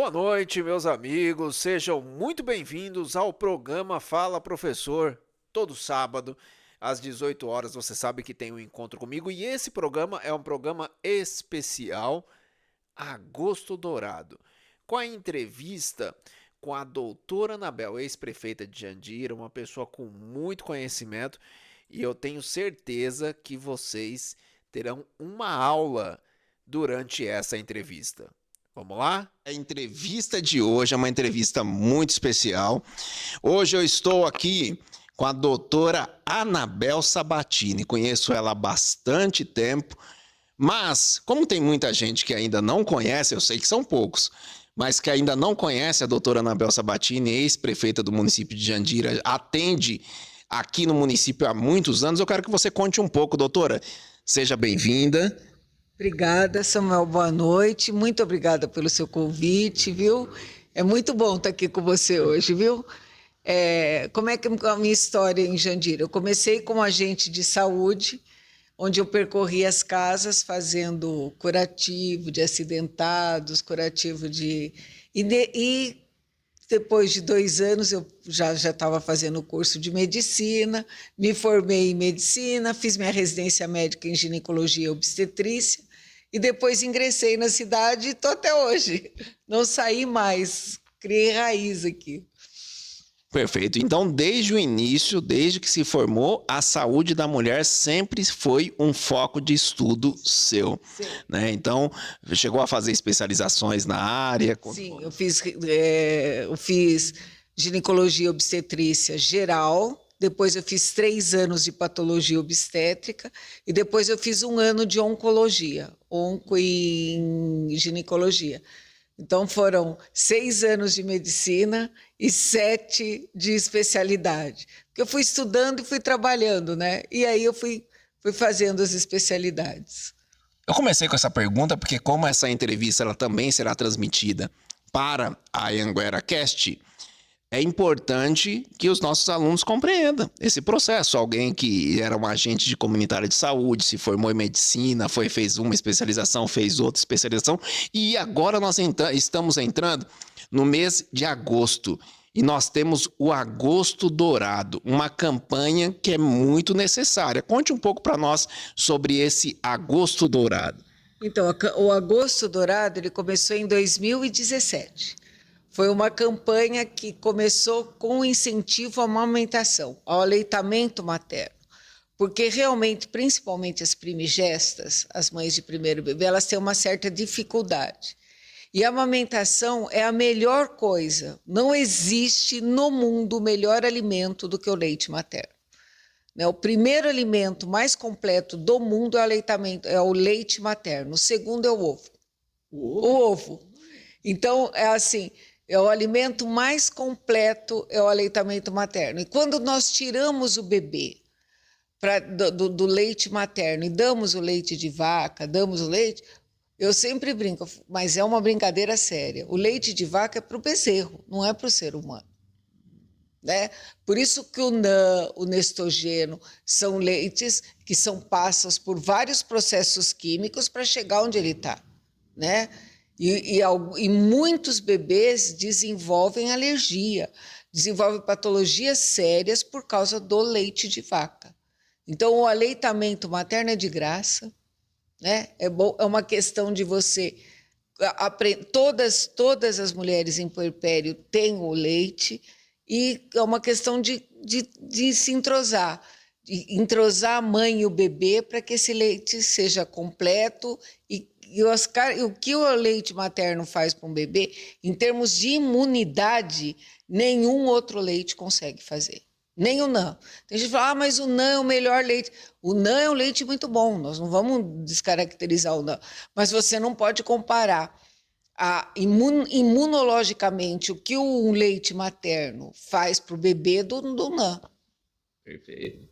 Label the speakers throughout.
Speaker 1: Boa noite, meus amigos. Sejam muito bem-vindos ao programa Fala Professor. Todo sábado, às 18 horas, você sabe que tem um encontro comigo e esse programa é um programa especial, Agosto Dourado, com a entrevista com a doutora Anabel, ex-prefeita de Jandira, uma pessoa com muito conhecimento, e eu tenho certeza que vocês terão uma aula durante essa entrevista. Vamos lá?
Speaker 2: A entrevista de hoje é uma entrevista muito especial. Hoje eu estou aqui com a doutora Anabel Sabatini. Conheço ela há bastante tempo, mas como tem muita gente que ainda não conhece, eu sei que são poucos, mas que ainda não conhece a doutora Anabel Sabatini, ex-prefeita do município de Jandira, atende aqui no município há muitos anos. Eu quero que você conte um pouco, doutora. Seja bem-vinda.
Speaker 3: Obrigada, Samuel. Boa noite. Muito obrigada pelo seu convite, viu? É muito bom estar aqui com você hoje, viu? Como é que é a minha história em Jandira? Eu comecei como agente de saúde, onde eu percorri as casas fazendo curativo de acidentados, curativo de... E depois de 2 anos eu já estava fazendo o curso de medicina, me formei em medicina, fiz minha residência médica em ginecologia e obstetrícia, e depois ingressei na cidade e estou até hoje. Não saí mais, criei raiz aqui.
Speaker 2: Perfeito. Então, desde o início, desde que se formou, a saúde da mulher sempre foi um foco de estudo seu,
Speaker 3: Sim.
Speaker 2: né? Então, chegou a fazer especializações na área?
Speaker 3: Sim, eu fiz ginecologia e obstetrícia geral, depois eu fiz 3 anos de patologia obstétrica e depois eu fiz 1 ano de oncologia, onco e ginecologia. Então foram 6 anos de medicina e 7 de especialidade. Porque eu fui estudando e fui trabalhando, né? E aí eu fui fazendo as especialidades.
Speaker 2: Eu comecei com essa pergunta porque, como essa entrevista ela também será transmitida para a Anhanguera Cast, é importante que os nossos alunos compreendam esse processo. Alguém que era um agente de comunitária de saúde, se formou em medicina, fez uma especialização, fez outra especialização, e agora nós estamos entrando no mês de agosto. E nós temos o Agosto Dourado, uma campanha que é muito necessária. Conte um pouco para nós sobre esse Agosto Dourado.
Speaker 3: Então, o Agosto Dourado ele começou em 2017. Foi uma campanha que começou com incentivo à amamentação, ao aleitamento materno. Porque realmente, principalmente as primigestas, as mães de primeiro bebê, elas têm uma certa dificuldade. E a amamentação é a melhor coisa. Não existe no mundo melhor alimento do que o leite materno. O primeiro alimento mais completo do mundo é o leite materno. O segundo é o ovo. O ovo. Então, é assim, é o alimento mais completo, é o aleitamento materno. E quando nós tiramos o bebê do leite materno e damos o leite de vaca, damos o leite, eu sempre brinco, mas é uma brincadeira séria. O leite de vaca é para o bezerro, não é para o ser humano. Né? Por isso que o NAN, o Nestogeno, são leites que são passos por vários processos químicos para chegar onde ele está. Né? E muitos bebês desenvolvem alergia, desenvolvem patologias sérias por causa do leite de vaca. Então, o aleitamento materno é de graça, né? É uma questão de você aprender. Todas as mulheres em puerpério têm o leite, e é uma questão de se entrosar, de entrosar a mãe e o bebê para que esse leite seja completo e o que o leite materno faz para um bebê, em termos de imunidade, nenhum outro leite consegue fazer. Nem o NAN. Tem gente que fala, mas o NAN é o melhor leite. O NAN é um leite muito bom, nós não vamos descaracterizar o NAN. Mas você não pode comparar imunologicamente o que o leite materno faz para o bebê do NAN.
Speaker 2: Perfeito.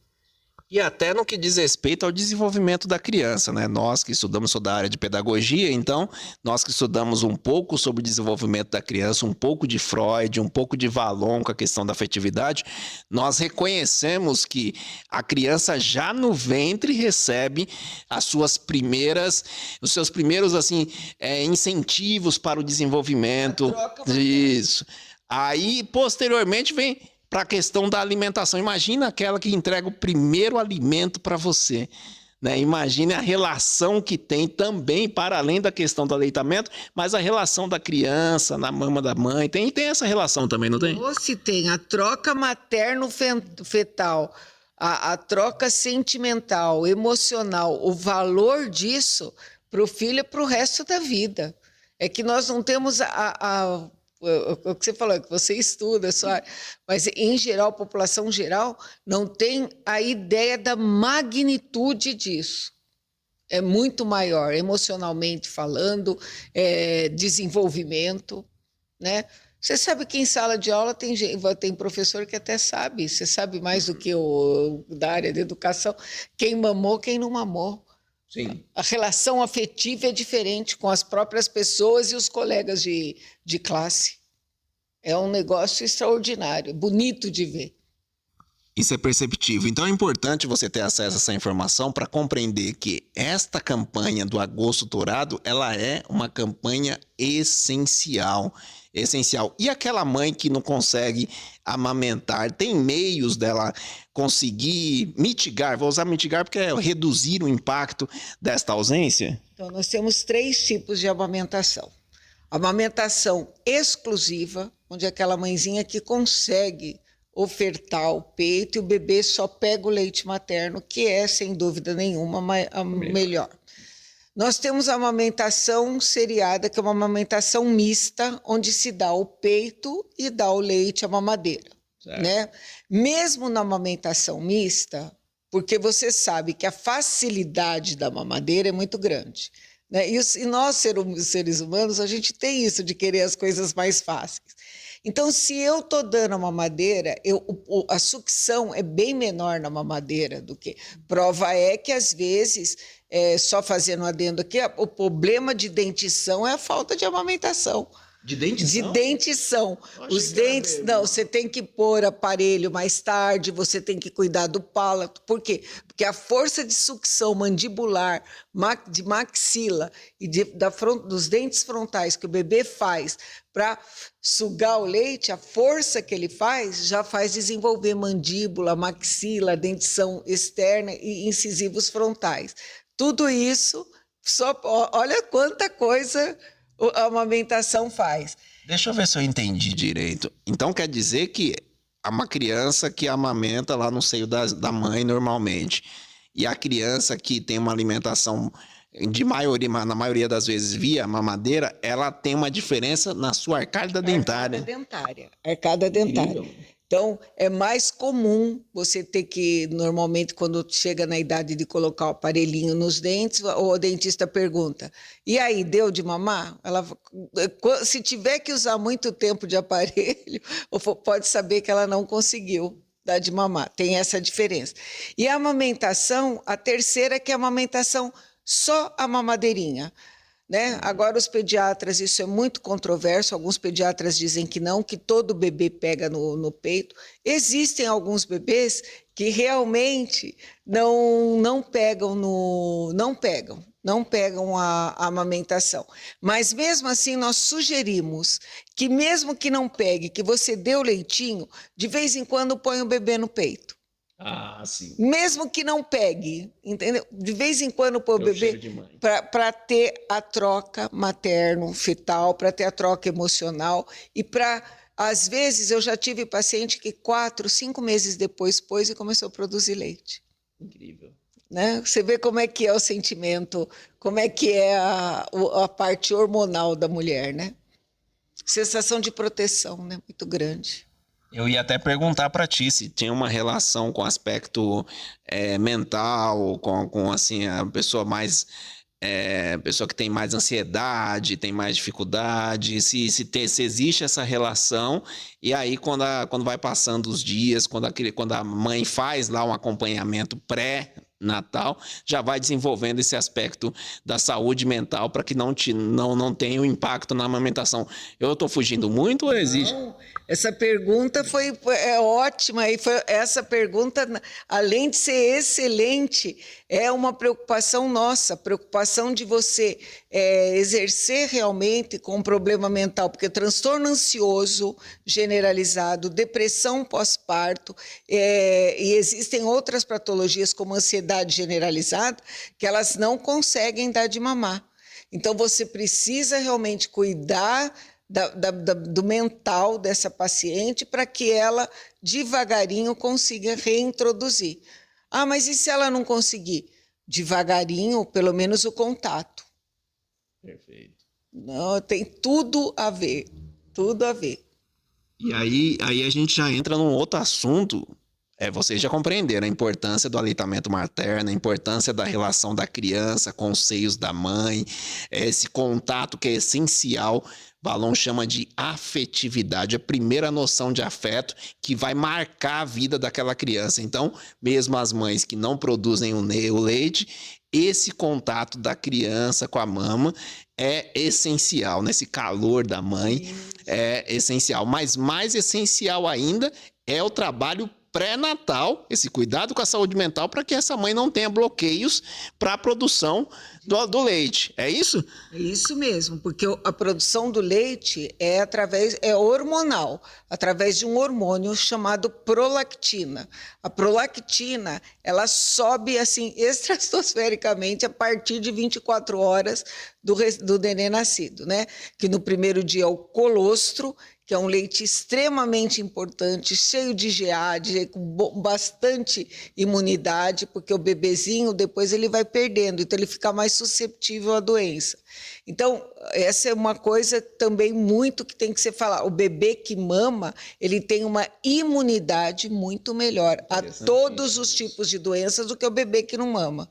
Speaker 2: E até no que diz respeito ao desenvolvimento da criança, né? Nós que estudamos, sou da área de pedagogia, então nós que estudamos um pouco sobre o desenvolvimento da criança, um pouco de Freud, um pouco de Vallon com a questão da afetividade, nós reconhecemos que a criança já no ventre recebe os seus primeiros assim, incentivos para o desenvolvimento. Isso. Aí, posteriormente, vem para a questão da alimentação. Imagina aquela que entrega o primeiro alimento para você. Né? Imagine a relação que tem também, para além da questão do aleitamento, mas a relação da criança na mama da mãe. Tem essa relação também, não tem?
Speaker 3: Ou se tem a troca materno-fetal, a troca sentimental, emocional, o valor disso para o filho é para o resto da vida. É que nós não temos o que você falou, que você estuda, mas em geral, a população geral não tem a ideia da magnitude disso. É muito maior, emocionalmente falando, desenvolvimento, né? Você sabe que em sala de aula tem professor que até sabe, você sabe mais do que o da área de educação, quem mamou, quem não mamou.
Speaker 2: Sim.
Speaker 3: A relação afetiva é diferente com as próprias pessoas e os colegas de classe. É um negócio extraordinário, bonito de ver.
Speaker 2: Isso é perceptível. Então é importante você ter acesso a essa informação para compreender que esta campanha do Agosto Dourado, ela é uma campanha essencial. Essencial. E aquela mãe que não consegue amamentar, tem meios dela conseguir mitigar, vou usar mitigar porque é reduzir o impacto desta ausência?
Speaker 3: Então, nós temos 3 tipos de amamentação. Amamentação exclusiva, onde é aquela mãezinha que consegue ofertar o peito e o bebê só pega o leite materno, que é, sem dúvida nenhuma, a melhor. Nós temos a amamentação seriada, que é uma amamentação mista, onde se dá o peito e dá o leite, a mamadeira. Né? Mesmo na amamentação mista, porque você sabe que a facilidade da mamadeira é muito grande. Né? E nós, seres humanos, a gente tem isso de querer as coisas mais fáceis. Então, se eu estou dando a mamadeira, a sucção é bem menor na mamadeira do que... Prova é que, às vezes, só fazendo um adendo aqui, o problema de dentição é a falta de amamentação.
Speaker 2: De dentição?
Speaker 3: De dentição. Os dentes, não, você tem que pôr aparelho mais tarde, você tem que cuidar do palato. Por quê? Porque a força de sucção mandibular, de maxila e dos dentes frontais que o bebê faz para sugar o leite, a força que ele faz já faz desenvolver mandíbula, maxila, dentição externa e incisivos frontais. Tudo isso, olha quanta coisa a amamentação faz.
Speaker 2: Deixa eu ver se eu entendi direito. Então quer dizer que há uma criança que amamenta lá no seio da mãe normalmente, e a criança que tem uma alimentação na maioria das vezes via mamadeira, ela tem uma diferença na sua arcada dentária.
Speaker 3: Arcada dentária. Então, é mais comum você ter que, normalmente, quando chega na idade de colocar o aparelhinho nos dentes, o dentista pergunta, e aí, deu de mamar? Se tiver que usar muito tempo de aparelho, pode saber que ela não conseguiu dar de mamar. Tem essa diferença. E a amamentação, a terceira, que é a amamentação só a mamadeirinha. Né? Agora, os pediatras, isso é muito controverso, alguns pediatras dizem que não, que todo bebê pega no peito. Existem alguns bebês que realmente não pegam a amamentação. Mas, mesmo assim, nós sugerimos que, mesmo que não pegue, que você dê o leitinho, de vez em quando põe o bebê no peito.
Speaker 2: Ah, sim.
Speaker 3: Mesmo que não pegue, entendeu? De vez em quando pôr o bebê para ter a troca materno-fetal, para ter a troca emocional e para... Às vezes, eu já tive paciente que 4, 5 meses depois pôs e começou a produzir leite.
Speaker 2: Incrível.
Speaker 3: Né? Você vê como é que é o sentimento, como é que é a parte hormonal da mulher, né? Sensação de proteção, né? Muito grande.
Speaker 2: Eu ia até perguntar para ti se tinha uma relação com o aspecto mental, com assim, a pessoa mais pessoa que tem mais ansiedade, tem mais dificuldade, se existe essa relação, e aí quando vai passando os dias, quando a mãe faz lá um acompanhamento pré-natal, já vai desenvolvendo esse aspecto da saúde mental para que não tenha um impacto na amamentação. Eu estou fugindo muito ou existe?
Speaker 3: Não, essa pergunta é ótima, e essa pergunta, além de ser excelente, é uma preocupação nossa, preocupação de você exercer realmente com um problema mental, porque transtorno ansioso generalizado, depressão pós-parto, e existem outras patologias como ansiedade generalizada, que elas não conseguem dar de mamar. Então, você precisa realmente cuidar do mental dessa paciente para que ela, devagarinho, consiga reintroduzir. Ah, mas e se ela não conseguir? Devagarinho, pelo menos o contato.
Speaker 2: Perfeito.
Speaker 3: Não, tem tudo a ver, tudo a ver.
Speaker 2: E aí a gente já entra num outro assunto. Vocês já compreenderam a importância do aleitamento materno, a importância da relação da criança com os seios da mãe, esse contato que é essencial. Valon chama de afetividade, a primeira noção de afeto que vai marcar a vida daquela criança. Então, mesmo as mães que não produzem o leite, esse contato da criança com a mama é essencial, nesse calor da mãe é essencial. Mas mais essencial ainda é o trabalho pré-natal, esse cuidado com a saúde mental para que essa mãe não tenha bloqueios para a produção do leite. É isso?
Speaker 3: É isso mesmo, porque a produção do leite é hormonal, através de um hormônio chamado prolactina. A prolactina, ela sobe assim estratosfericamente a partir de 24 horas do neném nascido, né? Que no primeiro dia é o colostro, que é um leite extremamente importante, cheio de GA, com bastante imunidade, porque o bebezinho depois ele vai perdendo, então ele fica mais susceptível à doença. Então, essa é uma coisa também muito que tem que ser falada. O bebê que mama, ele tem uma imunidade muito melhor a todos os tipos de doenças do que o bebê que não mama.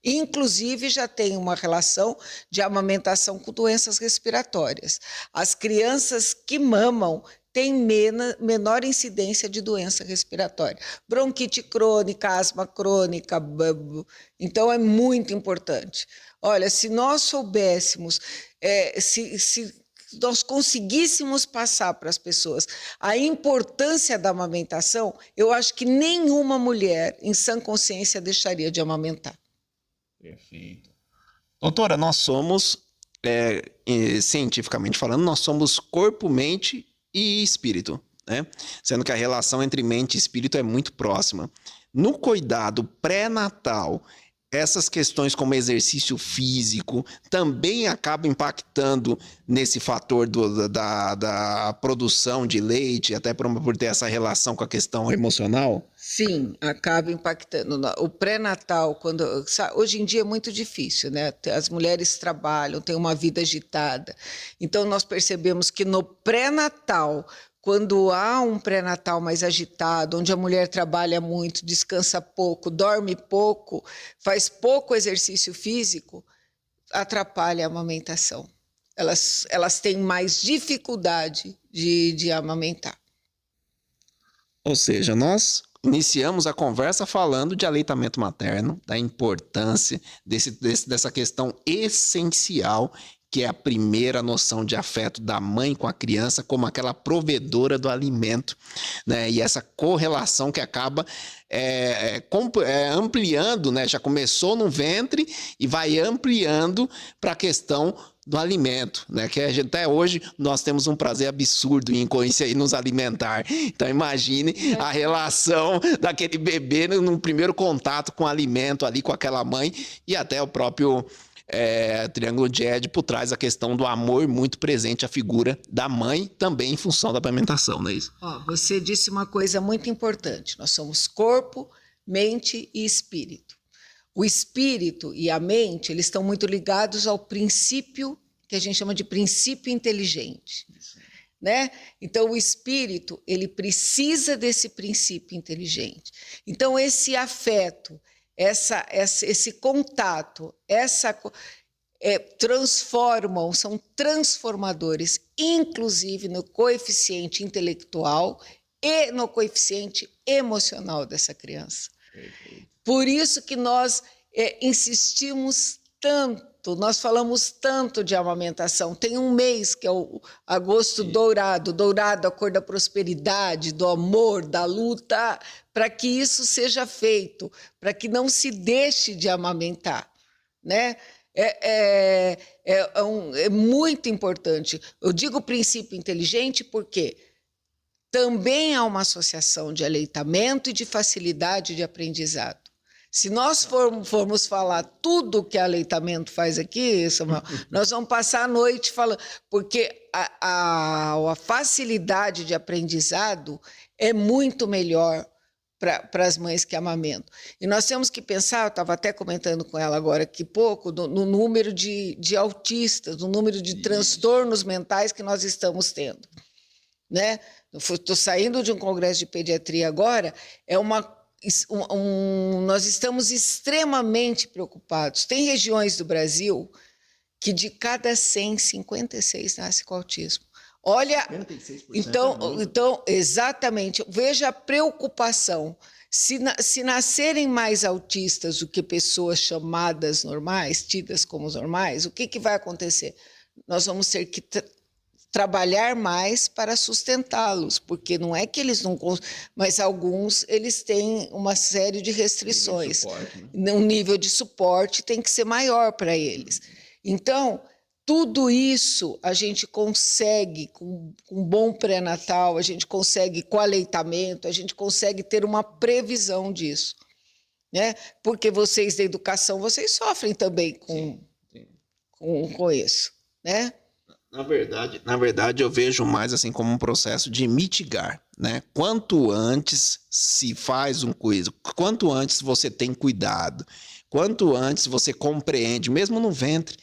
Speaker 3: Inclusive, já tem uma relação de amamentação com doenças respiratórias. As crianças que mamam têm menor incidência de doença respiratória. Bronquite crônica, asma crônica. Então, é muito importante. Olha, se nós soubéssemos, se nós conseguíssemos passar para as pessoas a importância da amamentação, eu acho que nenhuma mulher, em sã consciência, deixaria de amamentar.
Speaker 2: Perfeito. Doutora, nós somos, cientificamente falando, nós somos corpo, mente e espírito, né? Sendo que a relação entre mente e espírito é muito próxima. No cuidado pré-natal, essas questões como exercício físico também acabam impactando nesse fator da produção de leite, até por ter essa relação com a questão emocional?
Speaker 3: Sim, acaba impactando. O pré-natal, hoje em dia é muito difícil, né? As mulheres trabalham, têm uma vida agitada. Então, nós percebemos que no pré-natal, quando há um pré-natal mais agitado, onde a mulher trabalha muito, descansa pouco, dorme pouco, faz pouco exercício físico, atrapalha a amamentação. Elas têm mais dificuldade de amamentar.
Speaker 2: Ou seja, nós iniciamos a conversa falando de aleitamento materno, da importância dessa questão essencial, que é a primeira noção de afeto da mãe com a criança como aquela provedora do alimento, né? E essa correlação que acaba ampliando, né? Já começou no ventre e vai ampliando para a questão do alimento, né? Que até hoje nós temos um prazer absurdo em nos alimentar. Então imagine a relação daquele bebê no primeiro contato com o alimento ali com aquela mãe, e até o próprio Triângulo de Édipo traz a questão do amor muito presente à figura da mãe, também em função da amamentação, não é isso?
Speaker 3: Você disse uma coisa muito importante. Nós somos corpo, mente e espírito. O espírito e a mente, eles estão muito ligados ao princípio que a gente chama de princípio inteligente, né? Então, o espírito, ele precisa desse princípio inteligente. Então, esse afeto, esse contato, transformam, são transformadores, inclusive no coeficiente intelectual e no coeficiente emocional dessa criança. Por isso que nós insistimos tanto, nós falamos tanto de amamentação. Tem um mês que é o agosto dourado, a cor da prosperidade, do amor, da luta, para que isso seja feito, para que não se deixe de amamentar, né? É muito importante. Eu digo princípio inteligente porque também há uma associação de aleitamento e de facilidade de aprendizado. Se nós formos falar tudo que aleitamento faz aqui, Samuel, nós vamos passar a noite falando, porque a facilidade de aprendizado é muito melhor para as mães que amamentam. E nós temos que pensar, eu estava até comentando com ela agora aqui pouco, no número de autistas, no número de transtornos mentais que nós estamos tendo, né? Estou saindo de um congresso de pediatria agora, nós estamos extremamente preocupados. Tem regiões do Brasil que de cada 100, 56 nascem com autismo. Olha, então, exatamente, veja a preocupação. Se nascerem mais autistas do que pessoas chamadas normais, tidas como normais, o que vai acontecer? Nós vamos ter que trabalhar mais para sustentá-los, porque não é que eles não... Mas alguns, eles têm uma série de restrições. O nível de suporte tem que ser maior para eles. Então, tudo isso a gente consegue com um bom pré-natal, a gente consegue com aleitamento, a gente consegue ter uma previsão disso, né? Porque vocês da educação, vocês sofrem também com isso, né?
Speaker 2: Na verdade, eu vejo mais assim como um processo de mitigar, né? Quanto antes se faz um coisa, quanto antes você tem cuidado, quanto antes você compreende, mesmo no ventre,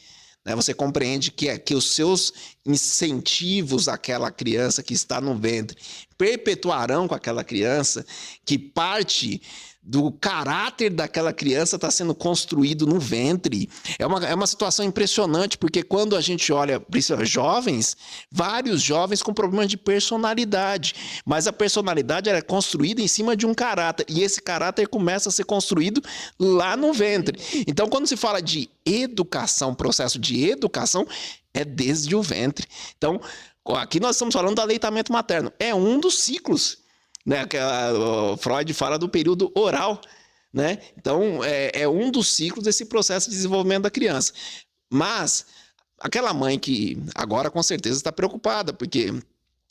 Speaker 2: né? Você compreende que os seus incentivos àquela criança que está no ventre perpetuarão com aquela criança, que parte do caráter daquela criança está sendo construído no ventre. É uma situação impressionante, porque quando a gente olha, principalmente jovens, vários jovens com problemas de personalidade, mas a personalidade é construída em cima de um caráter, e esse caráter começa a ser construído lá no ventre. Então, quando se fala de educação, processo de educação, é desde o ventre. Então, aqui nós estamos falando do aleitamento materno. É um dos ciclos, né? O Freud fala do período oral, né? Então, é um dos ciclos desse processo de desenvolvimento da criança. Mas aquela mãe que agora com certeza está preocupada, porque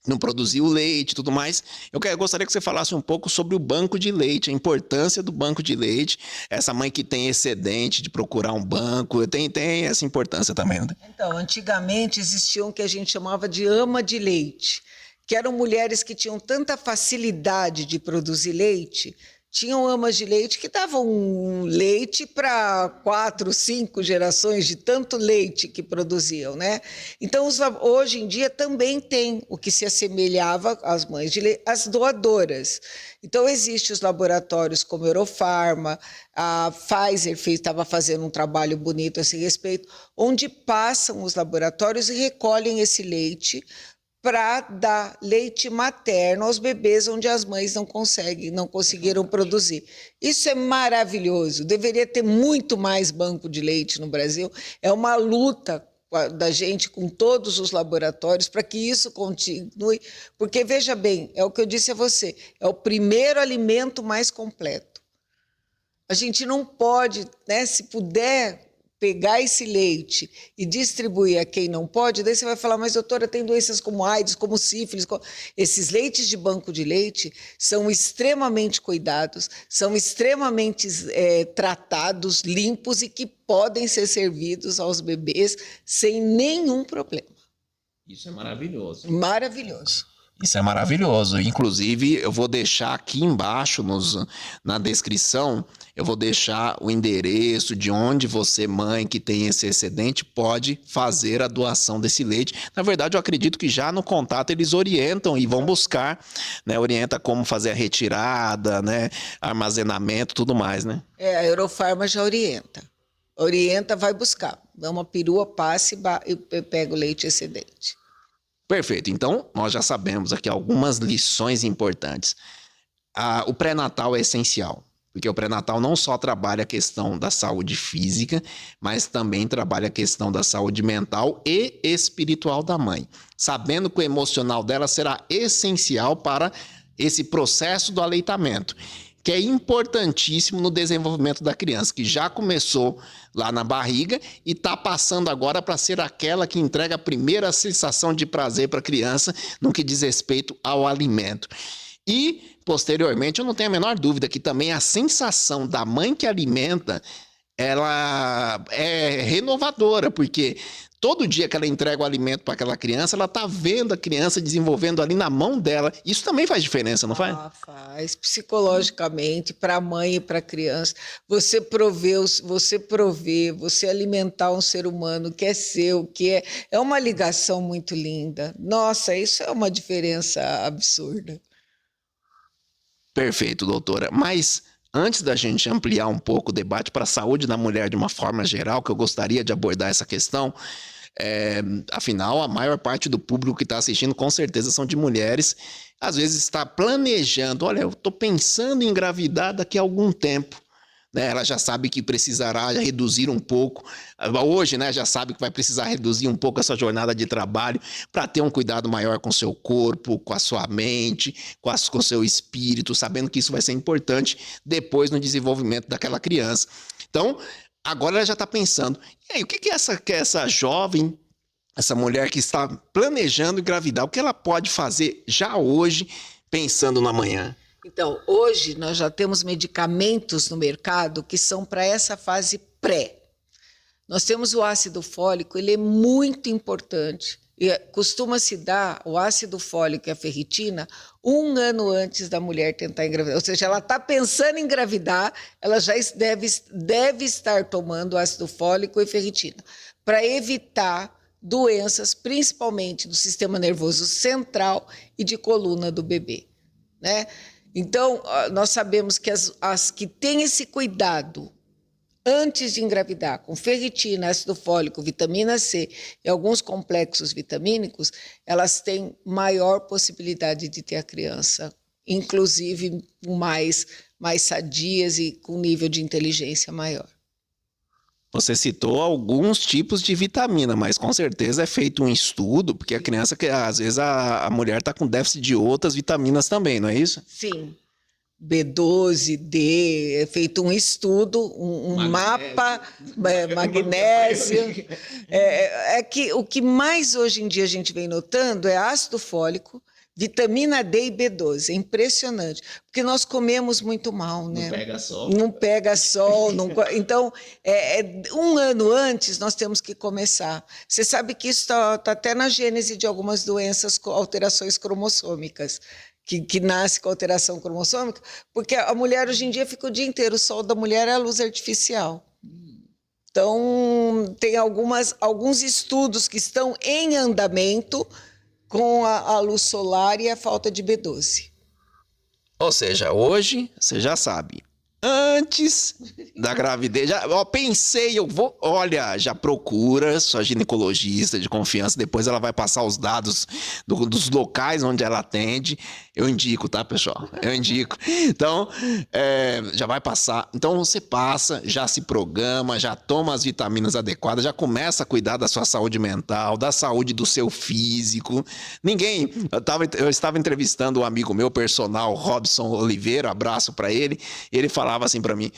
Speaker 2: não produziu leite e tudo mais, eu gostaria que você falasse um pouco sobre o banco de leite, a importância do banco de leite, essa mãe que tem excedente de procurar um banco, tem essa importância também, né?
Speaker 3: Então, antigamente existiam o que a gente chamava de ama de leite, que eram mulheres que tinham tanta facilidade de produzir leite, tinham amas de leite que davam leite para 4, 5 gerações de tanto leite que produziam, né? Então, hoje em dia também tem o que se assemelhava às mães de leite, as doadoras. Então, existem os laboratórios como a Eurofarma, a Pfizer estava fazendo um trabalho bonito a esse respeito, onde passam os laboratórios e recolhem esse leite para dar leite materno aos bebês onde as mães não conseguiram produzir. Isso é maravilhoso. Deveria ter muito mais banco de leite no Brasil. É uma luta da gente com todos os laboratórios para que isso continue, porque, veja bem, é o que eu disse a você, é o primeiro alimento mais completo. A gente não pode, né, se puder pegar esse leite e distribuir a quem não pode, daí você vai falar, mas doutora, tem doenças como AIDS, como sífilis. Esses leites de banco de leite são extremamente cuidados, são extremamente tratados, limpos e que podem ser servidos aos bebês sem nenhum problema.
Speaker 2: Isso é maravilhoso.
Speaker 3: Maravilhoso.
Speaker 2: Isso é maravilhoso. Inclusive, eu vou deixar aqui embaixo na descrição, eu vou deixar o endereço de onde você, mãe, que tem esse excedente, pode fazer a doação desse leite. Na verdade, eu acredito que já no contato eles orientam e vão buscar, né? Orienta como fazer a retirada, né? Armazenamento, tudo mais, né?
Speaker 3: A Eurofarma já orienta. Orienta, vai buscar. Dá uma perua, passe e pega o leite excedente.
Speaker 2: Perfeito. Então, nós já sabemos aqui algumas lições importantes. O pré-natal é essencial, porque o pré-natal não só trabalha a questão da saúde física, mas também trabalha a questão da saúde mental e espiritual da mãe, sabendo que o emocional dela será essencial para esse processo do aleitamento, que é importantíssimo no desenvolvimento da criança, que já começou lá na barriga e está passando agora para ser aquela que entrega a primeira sensação de prazer para a criança no que diz respeito ao alimento. E, posteriormente, eu não tenho a menor dúvida que também a sensação da mãe que alimenta, ela é renovadora, porque todo dia que ela entrega o alimento para aquela criança, ela está vendo a criança desenvolvendo ali na mão dela. Isso também faz diferença, não faz?
Speaker 3: Faz. Psicologicamente, para a mãe e para a criança. Você prover, você alimentar um ser humano que é seu, é uma ligação muito linda. Nossa, isso é uma diferença absurda.
Speaker 2: Perfeito, doutora. Mas antes da gente ampliar um pouco o debate para a saúde da mulher de uma forma geral, que eu gostaria de abordar essa questão, afinal, a maior parte do público que está assistindo com certeza são de mulheres, às vezes está planejando, olha, eu estou pensando em engravidar daqui a algum tempo. Né? Ela já sabe que precisará reduzir um pouco, hoje, né, já sabe que vai precisar reduzir um pouco essa jornada de trabalho para ter um cuidado maior com o seu corpo, com a sua mente, com o seu espírito, sabendo que isso vai ser importante depois no desenvolvimento daquela criança. Então, agora ela já está pensando, e aí, o que essa jovem, essa mulher que está planejando engravidar, o que ela pode fazer já hoje, pensando no amanhã?
Speaker 3: Então, hoje nós já temos medicamentos no mercado que são para essa fase pré. Nós temos o ácido fólico, ele é muito importante. E costuma-se dar o ácido fólico e a ferritina 1 ano antes da mulher tentar engravidar. Ou seja, ela está pensando em engravidar, ela já deve estar tomando ácido fólico e ferritina para evitar doenças, principalmente do sistema nervoso central e de coluna do bebê, né? Então, nós sabemos que as que têm esse cuidado antes de engravidar, com ferritina, ácido fólico, vitamina C e alguns complexos vitamínicos, elas têm maior possibilidade de ter a criança, inclusive mais sadias e com nível de inteligência maior.
Speaker 2: Você citou alguns tipos de vitamina, mas com certeza é feito um estudo, porque a criança, às vezes a mulher está com déficit de outras vitaminas também, não é isso?
Speaker 3: Sim. B12, D, é feito um estudo, um mapa, magnésio. Que o que mais hoje em dia a gente vem notando é ácido fólico, vitamina D e B12. É impressionante, porque nós comemos muito mal, né?
Speaker 2: Não pega sol.
Speaker 3: Não pega sol. Então, 1 ano antes nós temos que começar. Você sabe que isso está até na gênese de algumas doenças com alterações cromossômicas. Que nasce com alteração cromossômica, porque a mulher hoje em dia fica o dia inteiro, o sol da mulher é a luz artificial. Então, tem alguns estudos que estão em andamento com a luz solar e a falta de B12.
Speaker 2: Ou seja, hoje, você já sabe, antes da gravidez, já procura sua ginecologista de confiança, depois ela vai passar os dados dos locais onde ela atende. Eu indico, tá, pessoal? Eu indico. Então, já vai passar. Então, você passa, já se programa, já toma as vitaminas adequadas, já começa a cuidar da sua saúde mental, da saúde do seu físico. Eu estava entrevistando um amigo meu, personal, Robson Oliveira, abraço para ele, e ele falava assim para mim,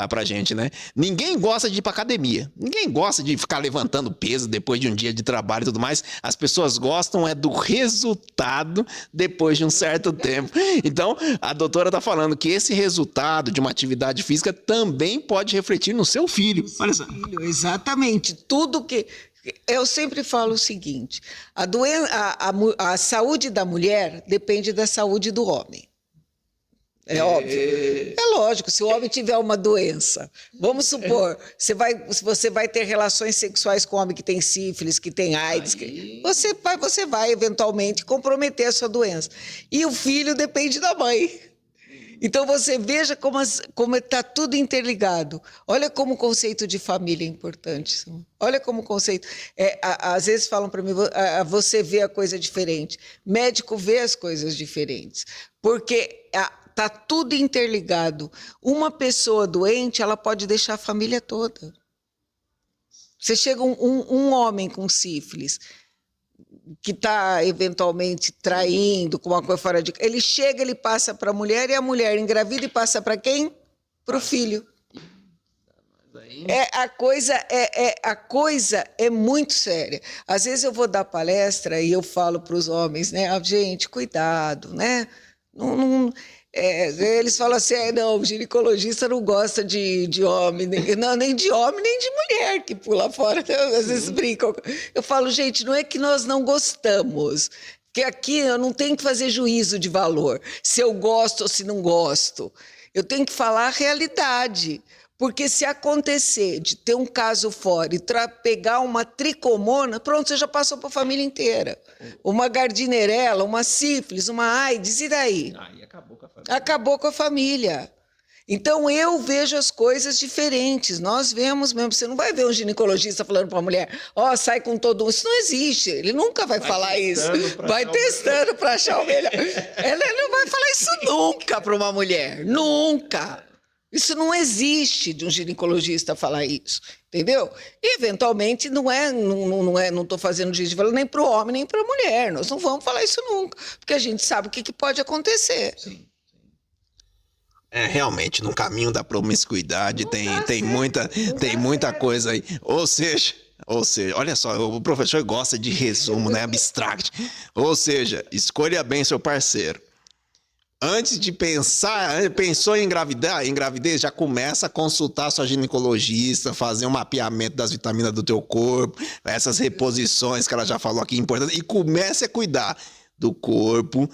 Speaker 2: pra gente, né? Ninguém gosta de ir pra academia. Ninguém gosta de ficar levantando peso depois de um dia de trabalho e tudo mais. As pessoas gostam do resultado depois de um certo tempo. Então, a doutora tá falando que esse resultado de uma atividade física também pode refletir no seu filho. Olha só.
Speaker 3: Exatamente. Tudo que... Eu sempre falo o seguinte, a saúde da mulher depende da saúde do homem. É óbvio. É lógico, se o homem tiver uma doença, vamos supor, você vai ter relações sexuais com um homem que tem sífilis, que tem AIDS, você vai eventualmente comprometer a sua doença. E o filho depende da mãe. Então você veja como está tudo interligado. Olha como o conceito de família é importante. Olha como o conceito. Às vezes falam para mim, você vê a coisa diferente. Médico vê as coisas diferentes. Porque está tudo interligado. Uma pessoa doente, ela pode deixar a família toda. Você chega um homem com sífilis, que está eventualmente traindo, com uma coisa fora de... Ele chega, ele passa para a mulher, e a mulher engravida e passa para quem? Para o filho. A coisa é muito séria. Às vezes eu vou dar palestra e eu falo para os homens, né? Gente, cuidado, né? Eles falam assim, não, o ginecologista não gosta de homem, nem de homem, nem de mulher que pula fora, às vezes brincam. Eu falo, gente, não é que nós não gostamos, porque aqui eu não tenho que fazer juízo de valor, se eu gosto ou se não gosto. Eu tenho que falar a realidade. Porque se acontecer de ter um caso fora e pegar uma tricomona, pronto, você já passou para a família inteira. Uma gardnerella, uma sífilis, uma AIDS, e daí?
Speaker 2: Aí acabou com a família.
Speaker 3: Acabou com a família. Então, eu vejo as coisas diferentes. Nós vemos mesmo. Você não vai ver um ginecologista falando para a mulher, sai com todo mundo. Isso não existe. Ele nunca vai falar isso. Vai testando para achar o melhor. Ela não vai falar isso nunca para uma mulher. Nunca. Isso não existe de um ginecologista falar isso, entendeu? E, eventualmente, não estou fazendo juízo de valor nem para o homem, nem para a mulher. Nós não vamos falar isso nunca, porque a gente sabe o que pode acontecer.
Speaker 2: Sim. Realmente, no caminho da promiscuidade tem muita coisa aí. Ou seja, olha só, o professor gosta de resumo, né? Abstract. Ou seja, escolha bem seu parceiro. Antes de pensou em gravidez, já começa a consultar sua ginecologista, fazer um mapeamento das vitaminas do teu corpo, essas reposições que ela já falou aqui importante, e comece a cuidar do corpo,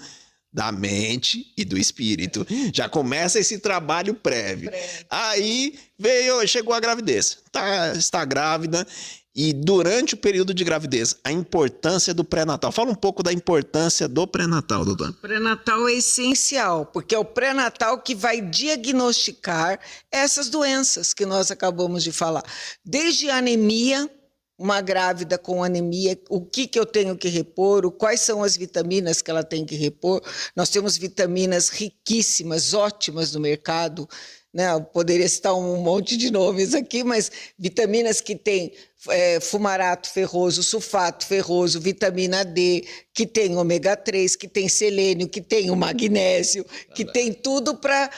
Speaker 2: da mente e do espírito. Já começa esse trabalho prévio. Aí chegou a gravidez. Está grávida. E durante o período de gravidez, a importância do pré-natal. Fala um pouco da importância do pré-natal, doutor.
Speaker 3: O pré-natal é essencial, porque é o pré-natal que vai diagnosticar essas doenças que nós acabamos de falar. Desde a anemia, uma grávida com anemia, o que eu tenho que repor, quais são as vitaminas que ela tem que repor. Nós temos vitaminas riquíssimas, ótimas no mercado, né? Eu poderia citar um monte de nomes aqui, mas vitaminas que tem fumarato ferroso, sulfato ferroso, vitamina D, que tem ômega 3, que tem selênio, que tem o magnésio, que tem tudo para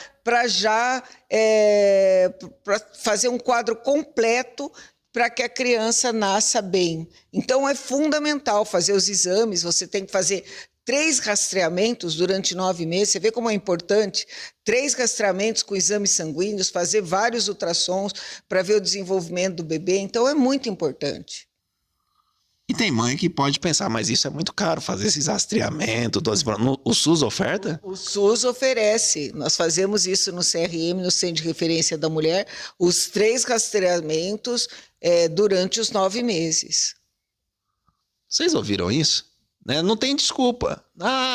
Speaker 3: fazer um quadro completo para que a criança nasça bem. Então, é fundamental fazer os exames, você tem que fazer 3 rastreamentos durante 9 meses, você vê como é importante, 3 rastreamentos com exames sanguíneos, fazer vários ultrassons para ver o desenvolvimento do bebê, então é muito importante.
Speaker 2: E tem mãe que pode pensar, mas isso é muito caro, fazer esses rastreamentos, o SUS oferta?
Speaker 3: O SUS oferece, nós fazemos isso no CRM, no Centro de Referência da Mulher, os 3 rastreamentos durante os 9 meses.
Speaker 2: Vocês ouviram isso? Não tem desculpa.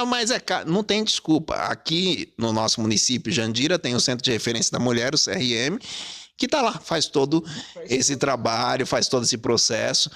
Speaker 2: Mas é caro. Não tem desculpa. Aqui no nosso município, Jandira, tem o Centro de Referência da Mulher, o CRM, que está lá, faz todo esse trabalho, faz todo esse processo.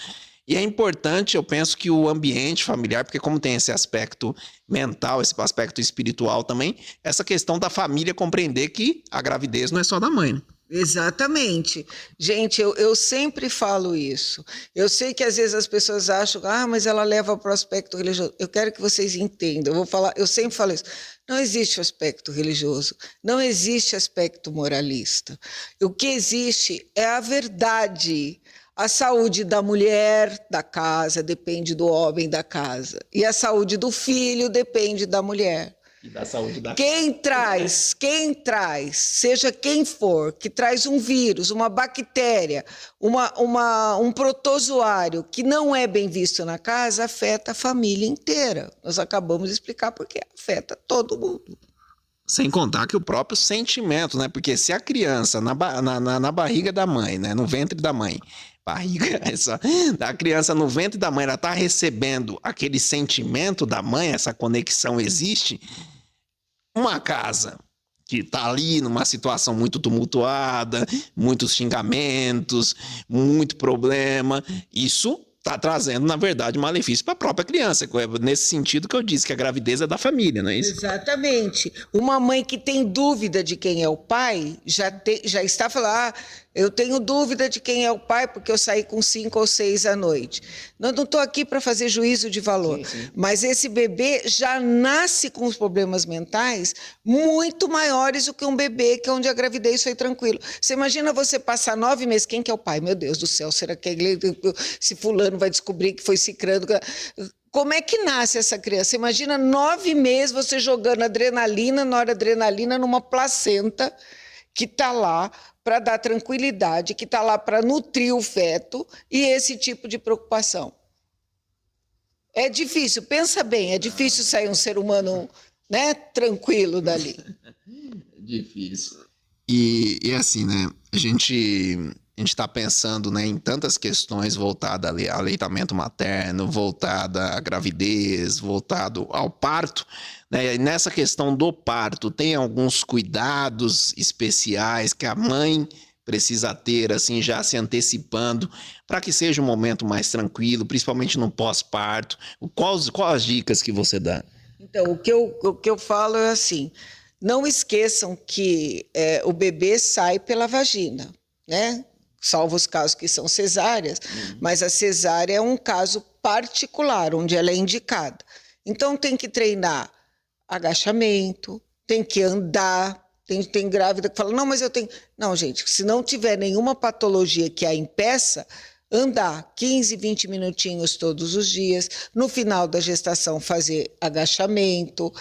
Speaker 2: E é importante, eu penso, que o ambiente familiar, porque como tem esse aspecto mental, esse aspecto espiritual também, essa questão da família compreender que a gravidez não é só da mãe, né?
Speaker 3: Exatamente. Gente, eu sempre falo isso. Eu sei que às vezes as pessoas acham, mas ela leva para o aspecto religioso. Eu quero que vocês entendam. Eu sempre falo isso. Não existe aspecto religioso, não existe aspecto moralista. O que existe é a verdade. A saúde da mulher da casa depende do homem da casa. E a saúde do filho depende da mulher.
Speaker 2: Da saúde da
Speaker 3: quem traz, seja quem for, que traz um vírus, uma bactéria, um protozoário que não é bem visto na casa, afeta a família inteira. Nós acabamos de explicar porque afeta todo mundo.
Speaker 2: Sem contar que o próprio sentimento, né? Porque se a criança na barriga da mãe, né? No ventre da mãe, da criança no ventre da mãe, ela está recebendo aquele sentimento da mãe, essa conexão existe. Uma casa que está ali numa situação muito tumultuada, muitos xingamentos, muito problema. Isso está trazendo, na verdade, malefício para a própria criança. É nesse sentido que eu disse que a gravidez é da família, não é isso?
Speaker 3: Exatamente. Uma mãe que tem dúvida de quem é o pai já está falando: eu tenho dúvida de quem é o pai porque eu saí com 5 ou 6 à noite. Não estou aqui para fazer juízo de valor, sim. Mas esse bebê já nasce com os problemas mentais muito maiores do que um bebê que onde a gravidez foi tranquilo. Você imagina você passar 9 meses, quem que é o pai? Meu Deus do céu, será que se fulano vai descobrir que foi cicrano? Como é que nasce essa criança? Imagina 9 meses você jogando adrenalina, noradrenalina, numa placenta que está lá para dar tranquilidade, que está lá para nutrir o feto e esse tipo de preocupação. É difícil, pensa bem, é difícil sair um ser humano, né, tranquilo dali.
Speaker 2: Difícil. E assim, né, a gente está pensando, né, em tantas questões voltadas ao aleitamento materno, voltada à gravidez, voltado ao parto, né? E nessa questão do parto, tem alguns cuidados especiais que a mãe precisa ter, assim, já se antecipando, para que seja um momento mais tranquilo, principalmente no pós-parto. Quais as dicas que você dá?
Speaker 3: Então, o que eu falo é assim: não esqueçam que o bebê sai pela vagina, né? Salvo os casos que são cesáreas, mas a cesárea é um caso particular, onde ela é indicada. Então, tem que treinar agachamento, tem que andar. Tem grávida que fala: não, mas eu tenho... Não, gente, se não tiver nenhuma patologia que a impeça, andar 15, 20 minutinhos todos os dias. No final da gestação, fazer agachamento,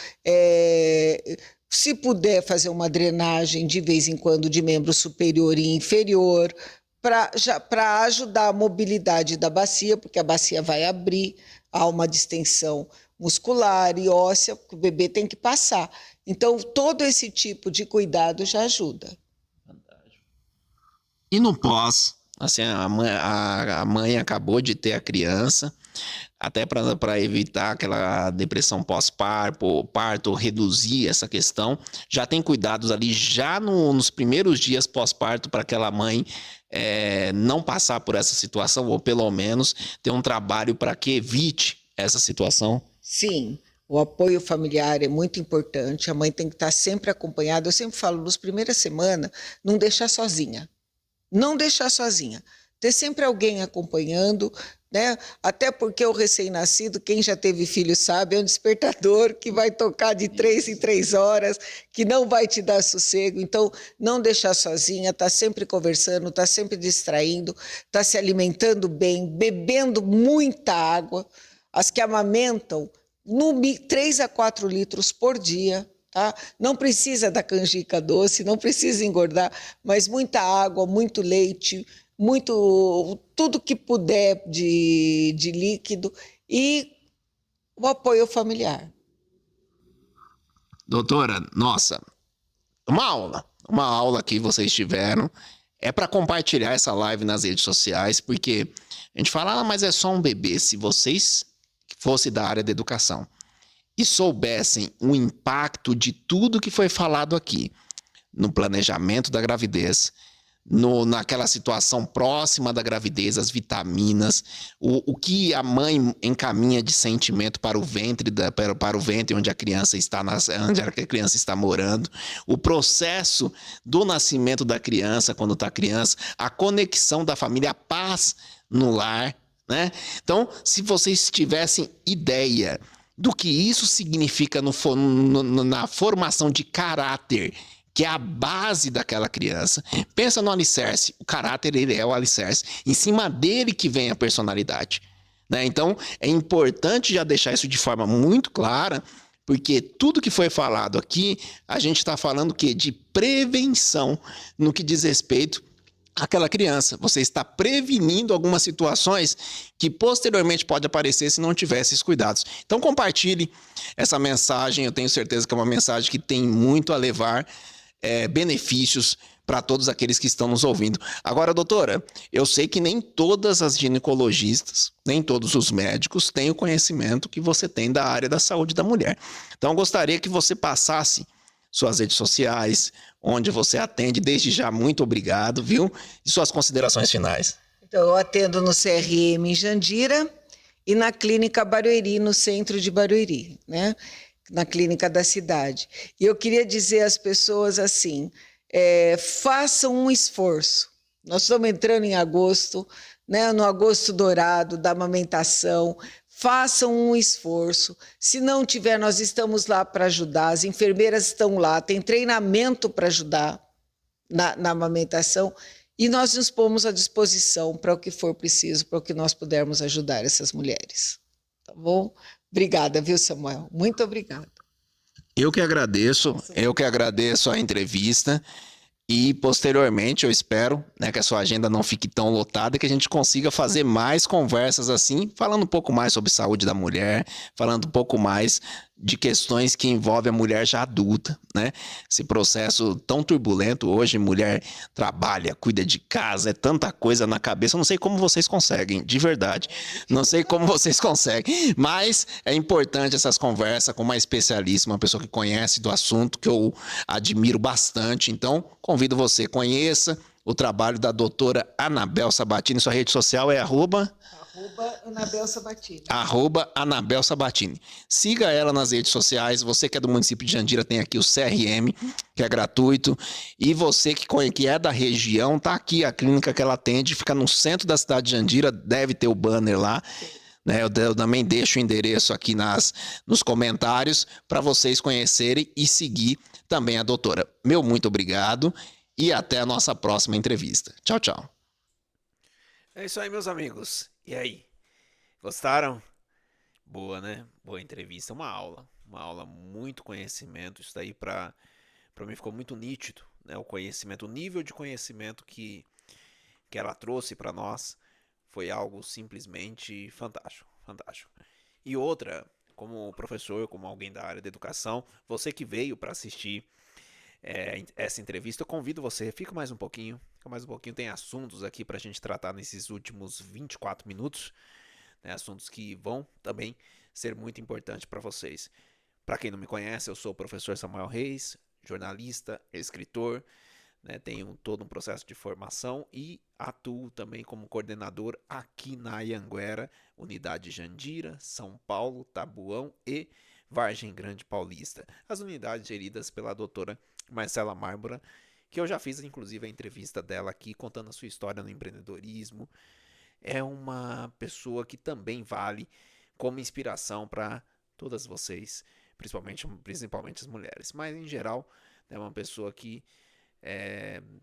Speaker 3: se puder fazer uma drenagem de vez em quando de membro superior e inferior, para ajudar a mobilidade da bacia, porque a bacia vai abrir, há uma distensão muscular e óssea, que o bebê tem que passar. Então, todo esse tipo de cuidado já ajuda.
Speaker 2: E no pós, assim, a mãe acabou de ter a criança, até para evitar aquela depressão pós-parto, reduzir essa questão, já tem cuidados ali já nos primeiros dias pós-parto para aquela mãe não passar por essa situação, ou pelo menos ter um trabalho para que evite essa situação?
Speaker 3: Sim, o apoio familiar é muito importante, a mãe tem que estar sempre acompanhada. Eu sempre falo, nas primeiras semanas, não deixar sozinha. Não deixar sozinha. Ter sempre alguém acompanhando, né? Até porque o recém-nascido, quem já teve filho sabe, é um despertador que vai tocar de 3 em 3 horas, que não vai te dar sossego. Então, não deixar sozinha, tá sempre conversando, tá sempre distraindo, tá se alimentando bem, bebendo muita água. As que amamentam, 3 a 4 litros por dia. Tá? Não precisa da canjica doce, não precisa engordar, mas muita água, muito leite, tudo que puder de líquido e o apoio familiar.
Speaker 2: Doutora, nossa, uma aula que vocês tiveram. É para compartilhar essa live nas redes sociais, porque a gente fala, mas é só um bebê. Se vocês fossem da área da educação e soubessem o impacto de tudo que foi falado aqui, no planejamento da gravidez, naquela situação próxima da gravidez, as vitaminas, o que a mãe encaminha de sentimento para o ventre, para o ventre onde a criança está onde a criança está morando, o processo do nascimento da criança quando está criança, a conexão da família, a paz no lar, né? Então, se vocês tivessem ideia do que isso significa na formação de caráter, que é a base daquela criança. Pensa no alicerce. O caráter, ele é o alicerce. Em cima dele que vem a personalidade, né? Então, é importante já deixar isso de forma muito clara, porque tudo que foi falado aqui, a gente está falando o quê? De prevenção no que diz respeito àquela criança. Você está prevenindo algumas situações que posteriormente pode aparecer se não tivesse esses cuidados. Então compartilhe essa mensagem, eu tenho certeza que é uma mensagem que tem muito a levar benefícios para todos aqueles que estão nos ouvindo. Agora, doutora, eu sei que nem todas as ginecologistas, nem todos os médicos têm o conhecimento que você tem da área da saúde da mulher. Então eu gostaria que você passasse suas redes sociais, onde você atende. Desde já, muito obrigado, viu? E suas considerações finais.
Speaker 3: Então, eu atendo no CRM em Jandira e na Clínica Barueri, no centro de Barueri, né? Na clínica da cidade. E eu queria dizer às pessoas assim, façam um esforço. Nós estamos entrando em agosto, né? No agosto dourado da amamentação. Façam um esforço. Se não tiver, nós estamos lá para ajudar. As enfermeiras estão lá, tem treinamento para ajudar na amamentação. E nós nos pomos à disposição para o que for preciso, para o que nós pudermos ajudar essas mulheres. Tá bom? Obrigada, viu, Samuel? Muito obrigada.
Speaker 2: Eu que agradeço a entrevista. E, posteriormente, eu espero, né, que a sua agenda não fique tão lotada, que a gente consiga fazer mais conversas assim, falando um pouco mais sobre saúde da mulher, falando um pouco mais de questões que envolvem a mulher já adulta, né? Esse processo tão turbulento hoje, mulher trabalha, cuida de casa, é tanta coisa na cabeça. Eu não sei como vocês conseguem, de verdade. Não sei como vocês conseguem, mas é importante essas conversas com uma especialista, uma pessoa que conhece do assunto, que eu admiro bastante. Então, convido você, conheça o trabalho da doutora Anabel Sabatini. Sua rede social é
Speaker 3: Anabel Sabatini.
Speaker 2: @Anabel Sabatini. Siga ela nas redes sociais. Você que é do município de Jandira tem aqui o CRM, que é gratuito. E você que é da região, tá aqui a clínica que ela atende, fica no centro da cidade de Jandira, deve ter o banner lá. Né, eu também deixo o endereço aqui nos comentários para vocês conhecerem e seguir também a doutora. Meu muito obrigado e até a nossa próxima entrevista. Tchau, tchau.
Speaker 1: É isso aí, meus amigos. E aí? Gostaram? Boa, né? Boa entrevista. Uma aula, muito conhecimento. Isso daí para mim ficou muito nítido, né? O conhecimento, o nível de conhecimento que ela trouxe para nós foi algo simplesmente fantástico, fantástico. E outra, como professor, como alguém da área da educação, você que veio para assistir essa entrevista, eu convido você, fica mais um pouquinho, tem assuntos aqui para a gente tratar nesses últimos 24 minutos, né, assuntos que vão também ser muito importantes para vocês. Para quem não me conhece, eu sou o professor Samuel Reis, jornalista, escritor, né, tenho todo um processo de formação e atuo também como coordenador aqui na Anhanguera, unidade Jandira, São Paulo, Tabuão e Vargem Grande Paulista. As unidades geridas pela doutora Marcela Mármora, que eu já fiz inclusive a entrevista dela aqui, contando a sua história no empreendedorismo. É uma pessoa que também vale como inspiração para todas vocês, principalmente as mulheres, mas em geral é uma pessoa que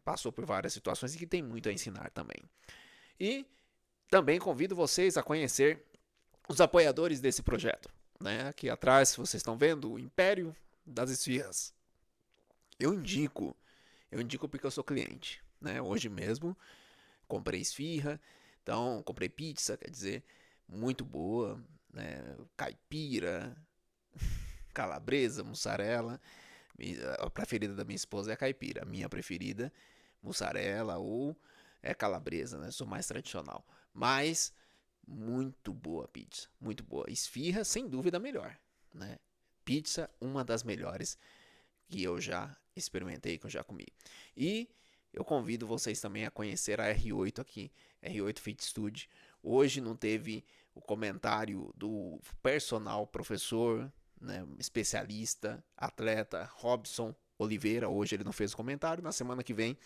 Speaker 1: passou por várias situações e que tem muito a ensinar também. E também convido vocês a conhecer os apoiadores desse projeto, né? Aqui atrás vocês estão vendo o Império das Esfirras. Eu indico porque eu sou cliente, né? Hoje mesmo comprei esfirra, então comprei pizza, quer dizer, muito boa, né? Caipira, calabresa, mussarela. A preferida da minha esposa é a caipira. A minha preferida, mussarela ou calabresa, né? Sou mais tradicional. Mas muito boa pizza, muito boa. Esfirra, sem dúvida, melhor, né? Pizza, uma das melhores que eu já experimentei, que eu já comi. E eu convido vocês também a conhecer a R8 aqui, R8 Fit Studio. Hoje não teve o comentário do personal professor, né, especialista, atleta, Robson Oliveira. Hoje ele não fez o comentário. Na semana que vem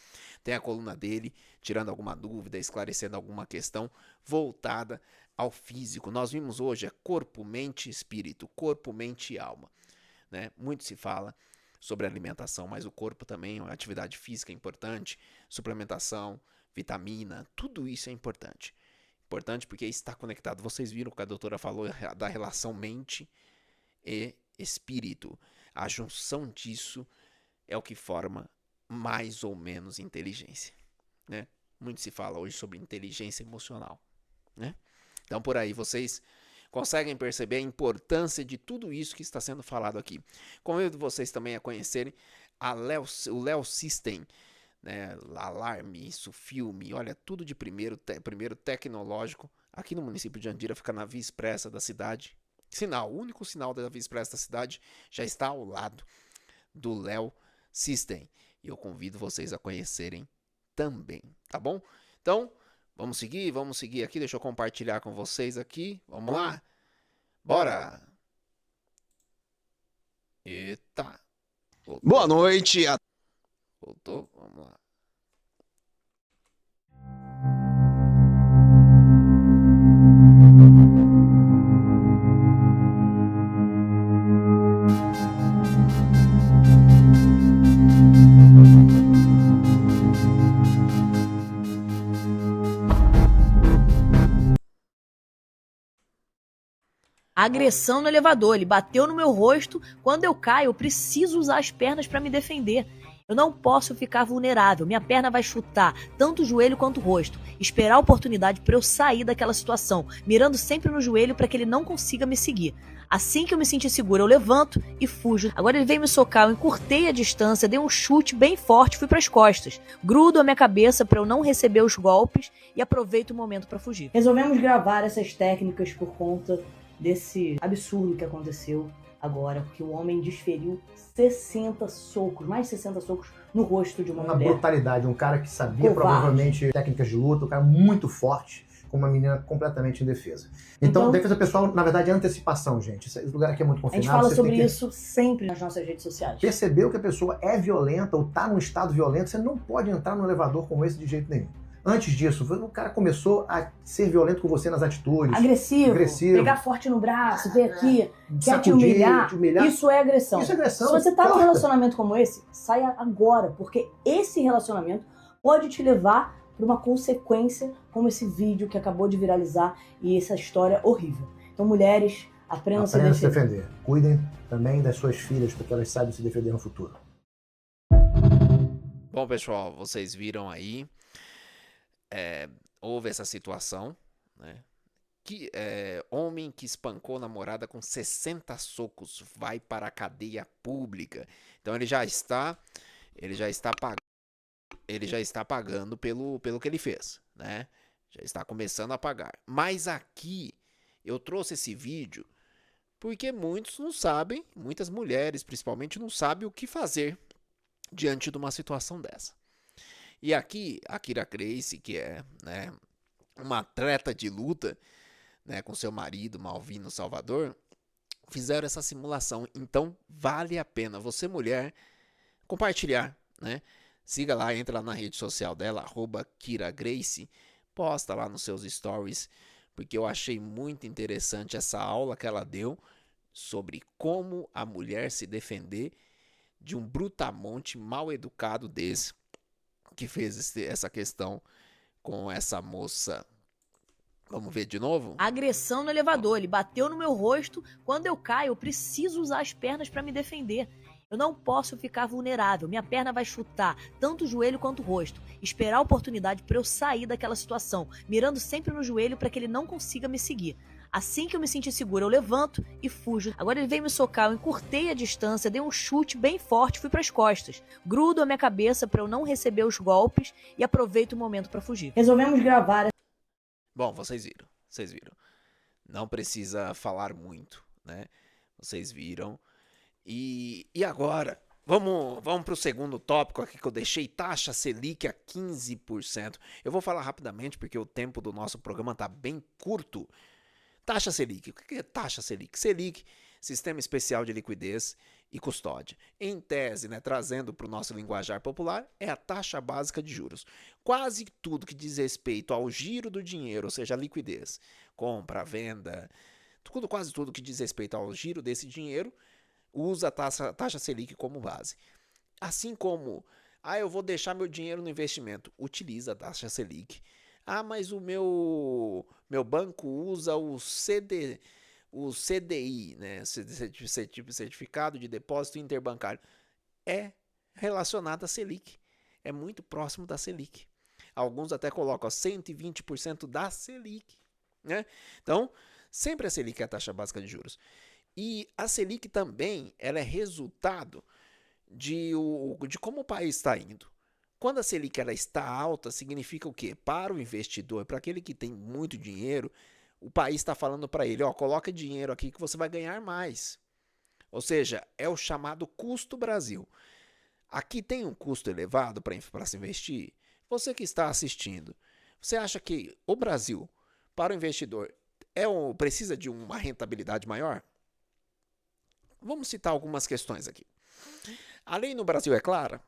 Speaker 1: tem a coluna dele, tirando alguma dúvida, esclarecendo alguma questão voltada ao físico. Nós vimos hoje corpo, mente e espírito, corpo, mente e alma, né? Muito se fala sobre alimentação, mas o corpo também, a atividade física é importante, suplementação, vitamina, tudo isso é importante. Importante porque está conectado. Vocês viram que a doutora falou da relação mente e espírito. A junção disso é o que forma mais ou menos inteligência, né? Muito se fala hoje sobre inteligência emocional, né? Então por aí vocês conseguem perceber a importância de tudo isso que está sendo falado aqui. Convido vocês também a conhecerem o Léo System, né? Alarme, isso, filme, olha, tudo de primeiro tecnológico. Aqui no município de Jandira, fica na Via Expressa da cidade. O único sinal da Via Expressa da cidade já está ao lado do Léo System. E eu convido vocês a conhecerem também, tá bom? Então, vamos seguir aqui. Deixa eu compartilhar com vocês aqui. Vamos lá? Bora! Eita! Voltou.
Speaker 2: Boa noite.
Speaker 1: Voltou? Vamos lá.
Speaker 4: Agressão no elevador, ele bateu no meu rosto. Quando eu caio, eu preciso usar as pernas para me defender. Eu não posso ficar vulnerável, minha perna vai chutar tanto o joelho quanto o rosto. Esperar a oportunidade para eu sair daquela situação, mirando sempre no joelho para que ele não consiga me seguir. Assim que eu me sentir segura, eu levanto e fujo. Agora ele veio me socar, eu encurtei a distância, dei um chute bem forte, fui para as costas. Grudo a minha cabeça para eu não receber os golpes e aproveito o momento para fugir.
Speaker 5: Resolvemos gravar essas técnicas por conta desse absurdo que aconteceu agora, porque o homem desferiu 60 socos, mais de 60 socos no rosto de uma mulher.
Speaker 6: Brutalidade, um cara que sabia
Speaker 5: Covarde.
Speaker 6: provavelmente técnicas de luta, um cara muito forte, com uma menina completamente indefesa. Então, defesa pessoal, na verdade, é antecipação, gente. Esse lugar aqui é muito
Speaker 5: A
Speaker 6: confinado.
Speaker 5: gente fala
Speaker 6: você
Speaker 5: sobre
Speaker 6: tem que
Speaker 5: isso sempre nas nossas redes sociais.
Speaker 6: percebeu que a pessoa é violenta ou tá num estado violento, você não pode entrar num elevador como esse de jeito nenhum. Antes disso, o cara começou a ser violento com você nas atitudes.
Speaker 5: Agressivo,
Speaker 6: Agressivo.
Speaker 5: pegar forte no braço, ver aqui, quer te
Speaker 6: Sacudir,
Speaker 5: humilhar.
Speaker 6: te humilhar.
Speaker 5: Isso é agressão.
Speaker 6: Isso é agressão.
Speaker 5: Se você tá num
Speaker 6: corta.
Speaker 5: relacionamento como esse, saia agora, porque esse relacionamento pode te levar para uma consequência como esse vídeo que acabou de viralizar e essa história horrível. Então, mulheres, aprendam a se
Speaker 6: Aprenda a se
Speaker 5: defender.
Speaker 6: defender. Cuidem também das suas filhas, para que elas saibam se defender no futuro.
Speaker 1: Bom, pessoal, vocês viram aí. Houve essa situação, né? Homem que espancou namorada com 60 socos vai para a cadeia pública. Então ele já está pagando pelo que ele fez, né? Já está começando a pagar. Mas aqui eu trouxe esse vídeo porque muitos não sabem, muitas mulheres principalmente não sabem o que fazer diante de uma situação dessa. E aqui a Kyra Gracie, que é, né, uma atleta de luta, né, com seu marido Malvino Salvador, fizeram essa simulação. Então vale a pena você, mulher, compartilhar, né? Siga lá, entra lá na rede social dela, @KyraGracie, posta lá nos seus stories, porque eu achei muito interessante essa aula que ela deu sobre como a mulher se defender de um brutamonte mal educado desse, que fez essa questão com essa moça. Vamos ver de novo?
Speaker 4: Agressão no elevador, ele bateu no meu rosto. Quando eu caio, eu preciso usar as pernas para me defender. Eu não posso ficar vulnerável, minha perna vai chutar tanto o joelho quanto o rosto. Esperar a oportunidade para eu sair daquela situação, mirando sempre no joelho para que ele não consiga me seguir. Assim que eu me sentir segura, eu levanto e fujo. Agora ele veio me socar, eu encurtei a distância, dei um chute bem forte, fui para as costas. Grudo a minha cabeça para eu não receber os golpes e aproveito o momento para fugir.
Speaker 5: Resolvemos gravar.
Speaker 1: Bom, vocês viram. Não precisa falar muito, né? Vocês viram. E agora, vamos para o segundo tópico aqui que eu deixei, taxa Selic a 15%. Eu vou falar rapidamente porque o tempo do nosso programa está bem curto. Taxa Selic. O que é taxa Selic? Selic, Sistema Especial de Liquidez e Custódia. Em tese, né, trazendo para o nosso linguajar popular, é a taxa básica de juros. Quase tudo que diz respeito ao giro do dinheiro, ou seja, a liquidez, compra, venda, quase tudo que diz respeito ao giro desse dinheiro, usa a taxa Selic como base. Assim como, eu vou deixar meu dinheiro no investimento, utiliza a taxa Selic. Mas o meu banco usa o CDI, né? Certificado de Depósito Interbancário. É relacionado à Selic. É muito próximo da Selic. Alguns até colocam 120% da Selic, né? Então, sempre a Selic é a taxa básica de juros. E a Selic também ela é resultado de como o país está indo. Quando a Selic ela está alta, significa o quê? Para o investidor, para aquele que tem muito dinheiro, o país está falando para ele, coloca dinheiro aqui que você vai ganhar mais. Ou seja, é o chamado custo Brasil. Aqui tem um custo elevado para se investir? Você que está assistindo, você acha que o Brasil, para o investidor, precisa de uma rentabilidade maior? Vamos citar algumas questões aqui. A lei no Brasil é clara?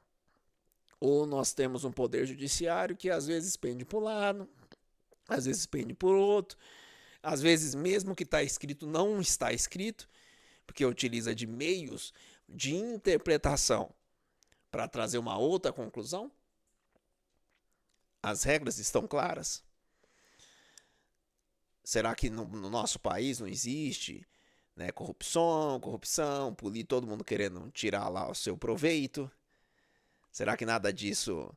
Speaker 1: Ou nós temos um poder judiciário que às vezes pende para um lado, às vezes pende por outro, às vezes mesmo que está escrito não está escrito, porque utiliza de meios de interpretação para trazer uma outra conclusão? As regras estão claras? Será que no nosso país não existe, né, corrupção, todo mundo querendo tirar lá o seu proveito? Será que nada disso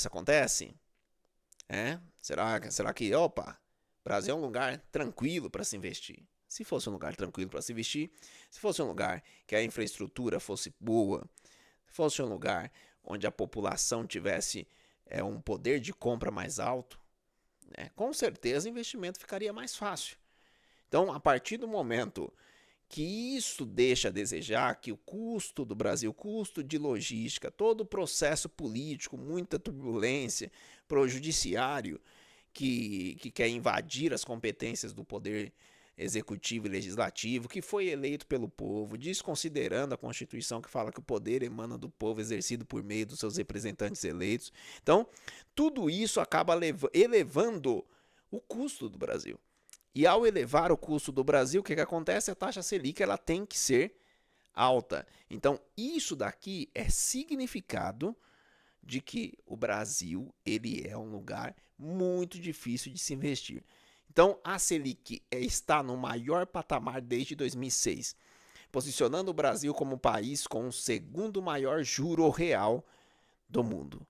Speaker 1: acontece? Será que, Brasil é um lugar tranquilo para se investir? Se fosse um lugar tranquilo para se investir, se fosse um lugar que a infraestrutura fosse boa, se fosse um lugar onde a população tivesse um poder de compra mais alto, né, com certeza o investimento ficaria mais fácil. Então, a partir do momento que isso deixa a desejar, que o custo do Brasil, custo de logística, todo o processo político, muita turbulência, para o judiciário que quer invadir as competências do poder executivo e legislativo, que foi eleito pelo povo, desconsiderando a Constituição que fala que o poder emana do povo exercido por meio dos seus representantes eleitos. Então, tudo isso acaba elevando o custo do Brasil. E ao elevar o custo do Brasil, o que acontece? A taxa Selic ela tem que ser alta. Então, isso daqui é significado de que o Brasil ele é um lugar muito difícil de se investir. Então, a Selic está no maior patamar desde 2006, posicionando o Brasil como o país com o segundo maior juro real do mundo.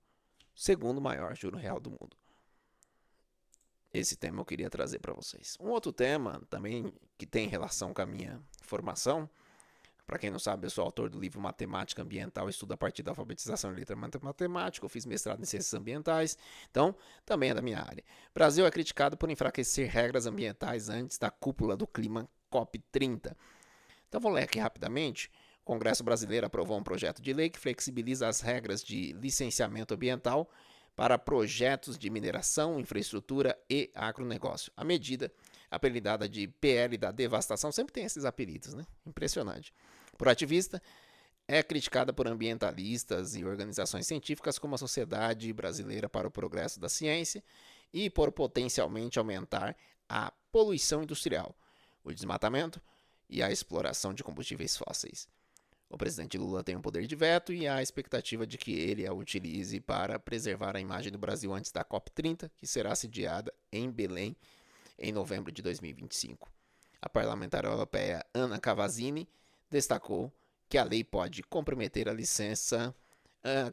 Speaker 1: Segundo maior juro real do mundo. Esse tema eu queria trazer para vocês. Um outro tema também que tem relação com a minha formação. Para quem não sabe, eu sou autor do livro Matemática Ambiental, estudo a partir da alfabetização e letramento matemático. Eu fiz mestrado em ciências ambientais, então também é da minha área. O Brasil é criticado por enfraquecer regras ambientais antes da cúpula do clima COP30. Então vou ler aqui rapidamente. O Congresso Brasileiro aprovou um projeto de lei que flexibiliza as regras de licenciamento ambiental para projetos de mineração, infraestrutura e agronegócio. A medida, apelidada de PL da devastação, sempre tem esses apelidos, né? Impressionante. Por ativista, é criticada por ambientalistas e organizações científicas como a Sociedade Brasileira para o Progresso da Ciência e por potencialmente aumentar a poluição industrial, o desmatamento e a exploração de combustíveis fósseis. O presidente Lula tem um poder de veto e há a expectativa de que ele a utilize para preservar a imagem do Brasil antes da COP30, que será sediada em Belém em novembro de 2025. A parlamentar europeia Anna Cavazzini destacou que a lei pode comprometer a licença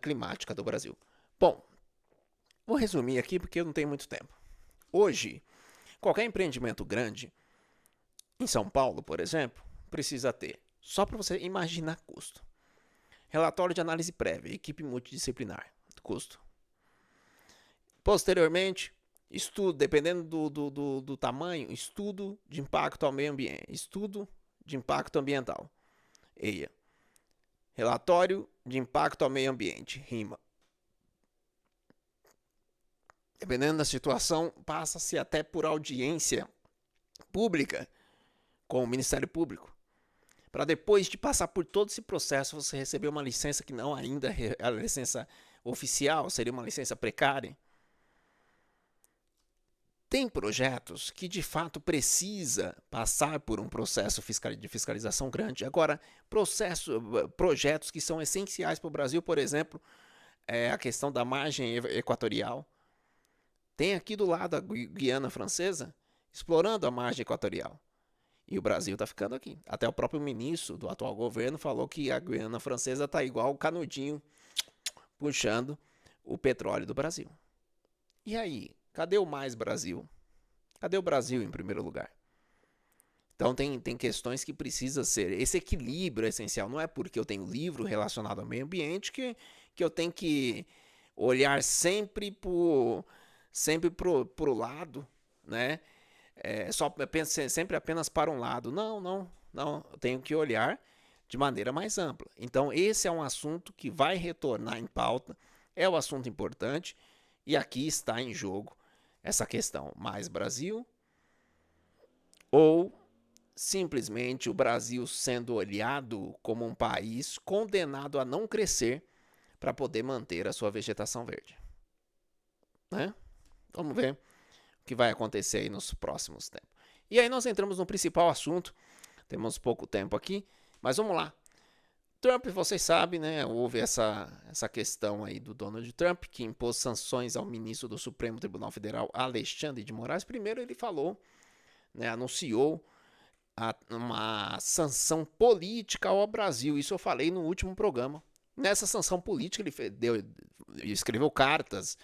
Speaker 1: climática do Brasil. Bom, vou resumir aqui porque eu não tenho muito tempo. Hoje, qualquer empreendimento grande, em São Paulo, por exemplo, precisa ter, só para você imaginar custo, relatório de análise prévia, equipe multidisciplinar, custo. Posteriormente, estudo, dependendo do tamanho, estudo de impacto ao meio ambiente, estudo de impacto ambiental, EIA. Relatório de impacto ao meio ambiente, RIMA. Dependendo da situação, passa-se até por audiência pública com o Ministério Público, para depois de passar por todo esse processo, você receber uma licença que não ainda é a licença oficial, seria uma licença precária. Tem projetos que de fato precisa passar por um processo de fiscalização grande. Agora, projetos que são essenciais para o Brasil, por exemplo, a questão da margem equatorial. Tem aqui do lado a Guiana Francesa, explorando a margem equatorial. E o Brasil está ficando aqui. Até o próprio ministro do atual governo falou que a Guiana Francesa está igual o canudinho puxando o petróleo do Brasil. E aí, cadê o mais Brasil? Cadê o Brasil em primeiro lugar? Então tem questões que precisa ser. Esse equilíbrio é essencial. Não é porque eu tenho livro relacionado ao meio ambiente que eu tenho que olhar sempre pro lado, né? Sempre apenas para um lado. Não. Não, eu tenho que olhar de maneira mais ampla. Então, esse é um assunto que vai retornar em pauta, é um assunto importante, e aqui está em jogo essa questão: mais Brasil ou simplesmente o Brasil sendo olhado como um país condenado a não crescer para poder manter a sua vegetação verde, né? Vamos ver o que vai acontecer aí nos próximos tempos. E aí nós entramos no principal assunto. Temos pouco tempo aqui, mas vamos lá. Trump, vocês sabem, né? Houve essa questão aí do Donald Trump, que impôs sanções ao ministro do Supremo Tribunal Federal, Alexandre de Moraes. Primeiro ele falou, né, anunciou uma sanção política ao Brasil. Isso eu falei no último programa. Nessa sanção política ele escreveu cartas,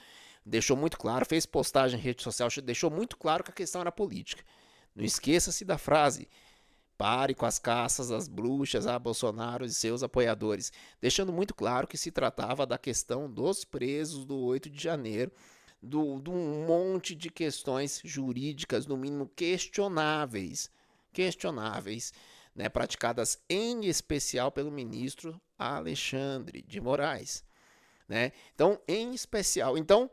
Speaker 1: deixou muito claro, fez postagem em rede social, deixou muito claro que a questão era política. Não esqueça-se da frase: pare com as caças às bruxas, a Bolsonaro e seus apoiadores, deixando muito claro que se tratava da questão dos presos do 8 de janeiro, de um monte de questões jurídicas, no mínimo questionáveis, né, praticadas em especial pelo ministro Alexandre de Moraes, né? Então, em especial. Então, o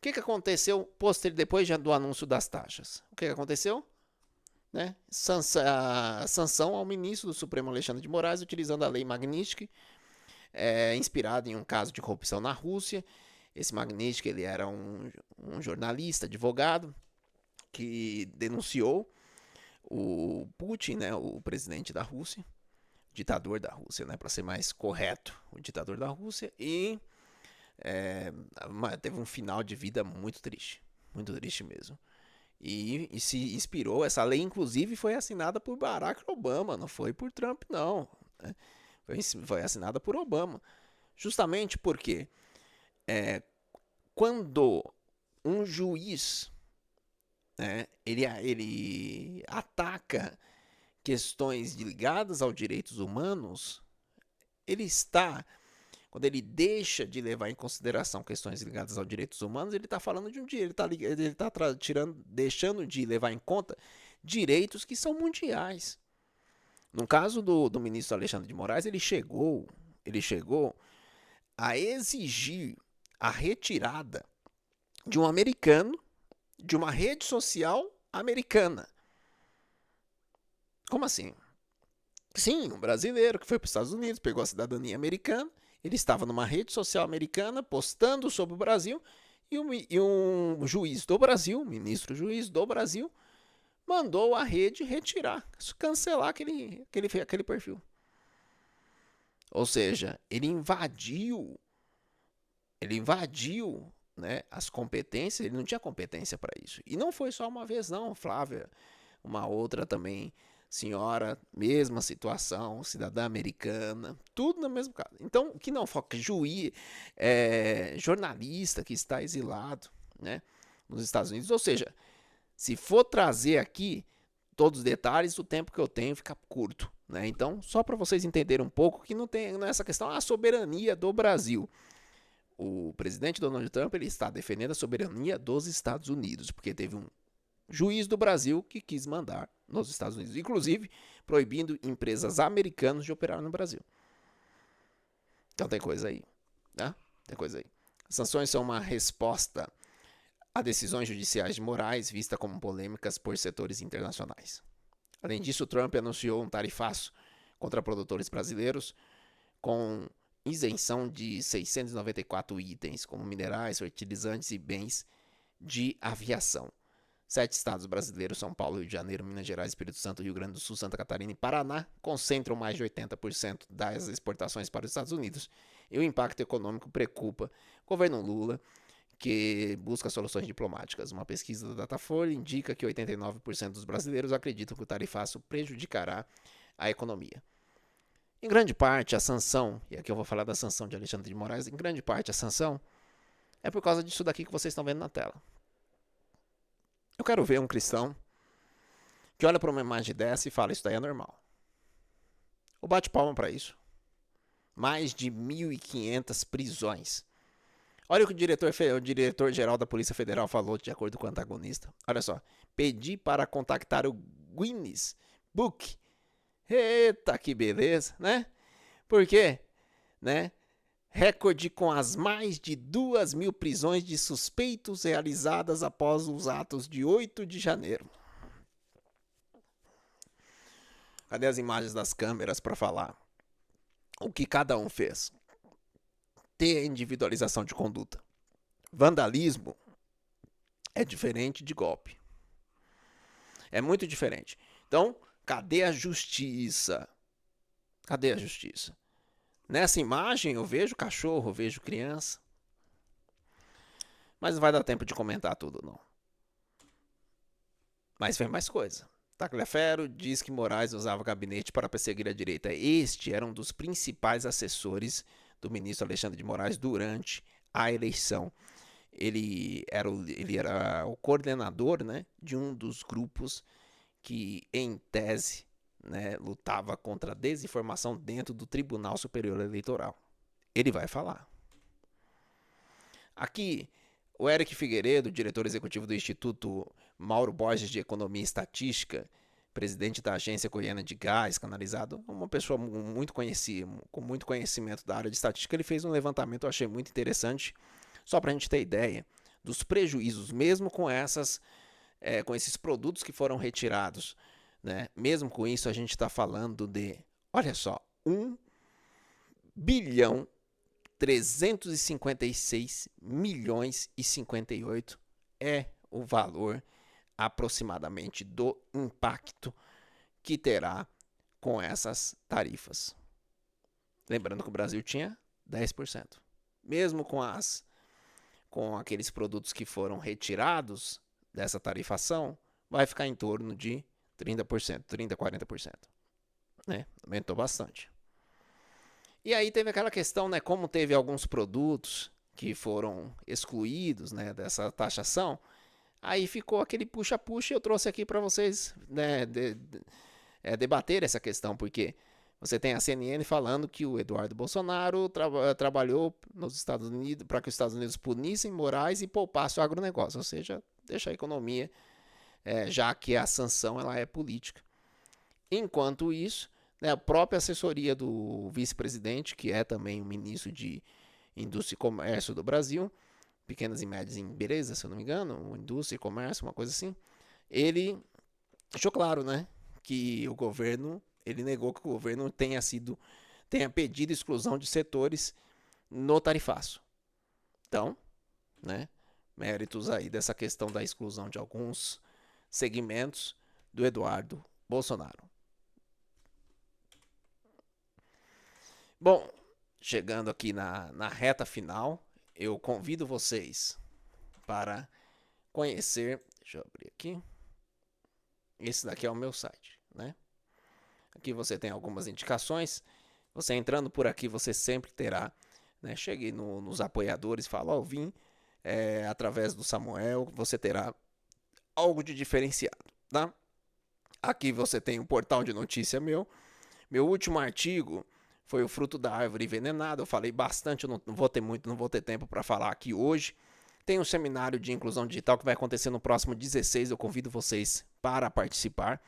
Speaker 1: que aconteceu depois do anúncio das taxas? O que aconteceu? Né? Sanção ao ministro do Supremo Alexandre de Moraes, utilizando a lei Magnitsky, inspirada em um caso de corrupção na Rússia. Esse Magnitsky, ele era um jornalista, advogado, que denunciou o Putin, né, o presidente da Rússia, ditador da Rússia, né, para ser mais correto, o ditador da Rússia, e teve um final de vida muito triste mesmo. E se inspirou, essa lei inclusive foi assinada por Barack Obama, não foi por Trump não, né? Foi assinada por Obama, justamente porque quando um juiz, né, ele ataca questões ligadas aos direitos humanos, quando ele deixa de levar em consideração questões ligadas aos direitos humanos, ele está falando de ele está deixando de levar em conta direitos que são mundiais. No caso do ministro Alexandre de Moraes, ele chegou a exigir a retirada de um americano de uma rede social americana. Como assim? Sim, um brasileiro que foi para os Estados Unidos, pegou a cidadania americana. Ele estava numa rede social americana postando sobre o Brasil, e um juiz do Brasil, ministro juiz do Brasil, mandou a rede retirar, cancelar aquele perfil. Ou seja, ele invadiu, né, as competências. Ele não tinha competência para isso. E não foi só uma vez não, Flávia. Uma outra também, senhora, mesma situação, cidadã americana, tudo no mesmo caso. Então, o que não foca, juiz, jornalista que está exilado, né, nos Estados Unidos. Ou seja, se for trazer aqui todos os detalhes, o tempo que eu tenho fica curto, né? Então, só para vocês entenderem um pouco que não é essa questão, a soberania do Brasil. O presidente Donald Trump, ele está defendendo a soberania dos Estados Unidos, porque teve um juiz do Brasil que quis mandar nos Estados Unidos, inclusive proibindo empresas americanas de operar no Brasil. Então tem coisa aí, né? Tem coisa aí. As sanções são uma resposta a decisões judiciais de Moraes vistas como polêmicas por setores internacionais. Além disso, Trump anunciou um tarifaço contra produtores brasileiros com isenção de 694 itens, como minerais, fertilizantes e bens de aviação. 7 estados brasileiros, São Paulo, Rio de Janeiro, Minas Gerais, Espírito Santo, Rio Grande do Sul, Santa Catarina e Paraná, concentram mais de 80% das exportações para os Estados Unidos. E o impacto econômico preocupa o governo Lula, que busca soluções diplomáticas. Uma pesquisa da Datafolha indica que 89% dos brasileiros acreditam que o tarifaço prejudicará a economia. Em grande parte, a sanção, e aqui eu vou falar da sanção de Alexandre de Moraes, em grande parte a sanção é por causa disso daqui que vocês estão vendo na tela. Eu quero ver um cristão que olha para uma imagem dessa e fala: isso daí é normal. Ou bate palma para isso. Mais de 1.500 prisões. Olha o que o diretor-geral da Polícia Federal falou, de acordo com o antagonista. Olha só. Pedi para contactar o Guinness Book Eita, que beleza, né? Por quê? Né? Recorde com as mais de 2.000 prisões de suspeitos realizadas após os atos de 8 de janeiro. Cadê as imagens das câmeras para falar o que cada um fez? Ter individualização de conduta. Vandalismo é diferente de golpe. É muito diferente. Então, cadê a justiça? Cadê a justiça? Nessa imagem eu vejo cachorro, eu vejo criança. Mas não vai dar tempo de comentar tudo, não. Mas vem mais coisa. Tagliaferro diz que Moraes usava gabinete para perseguir a direita. Este era um dos principais assessores do ministro Alexandre de Moraes durante a eleição. Ele era o coordenador, né, de um dos grupos que, em tese, né, lutava contra a desinformação dentro do Tribunal Superior Eleitoral. Ele vai falar. Aqui, o Eric Figueiredo, diretor executivo do Instituto Mauro Borges de Economia e Estatística, presidente da Agência Goiana de Gás Canalizado, uma pessoa muito conhecida, com muito conhecimento da área de estatística, ele fez um levantamento, eu achei muito interessante, só para a gente ter ideia dos prejuízos, mesmo com esses produtos que foram retirados, né? Mesmo com isso, a gente está falando de, olha só, 1.356.058 é o valor aproximadamente do impacto que terá com essas tarifas. Lembrando que o Brasil tinha 10%. Mesmo com aqueles produtos que foram retirados dessa tarifação, vai ficar em torno de 30%, 30%, 40%. Né? Aumentou bastante. E aí teve aquela questão, né, como teve alguns produtos que foram excluídos, né, dessa taxação, aí ficou aquele puxa-puxa e eu trouxe aqui para vocês, né, debater essa questão, porque você tem a CNN falando que o Eduardo Bolsonaro trabalhou nos Estados Unidos para que os Estados Unidos punissem Moraes e poupassem o agronegócio, ou seja, deixa a economia, já que a sanção ela é política. Enquanto isso, né, a própria assessoria do vice-presidente, que é também o ministro de Indústria e Comércio do Brasil, pequenas e médias empresas, se eu não me engano, indústria e comércio, uma coisa assim, ele deixou claro, né, que o governo, ele negou que o governo tenha pedido exclusão de setores no tarifaço. Então, né, méritos aí dessa questão da exclusão de alguns segmentos do Eduardo Bolsonaro. Bom, chegando aqui na reta final, eu convido vocês para conhecer, deixa eu abrir aqui, esse daqui é o meu site, né? Aqui você tem algumas indicações, você entrando por aqui você sempre terá, né? Cheguei nos apoiadores, falo, ó, vim através do Samuel, você terá algo de diferenciado, tá? Aqui você tem um portal de notícia meu último artigo foi o fruto da árvore envenenada. Eu falei bastante, eu não vou ter tempo para falar aqui hoje. Tem um seminário de inclusão digital que vai acontecer no próximo 16. Eu convido vocês para participar.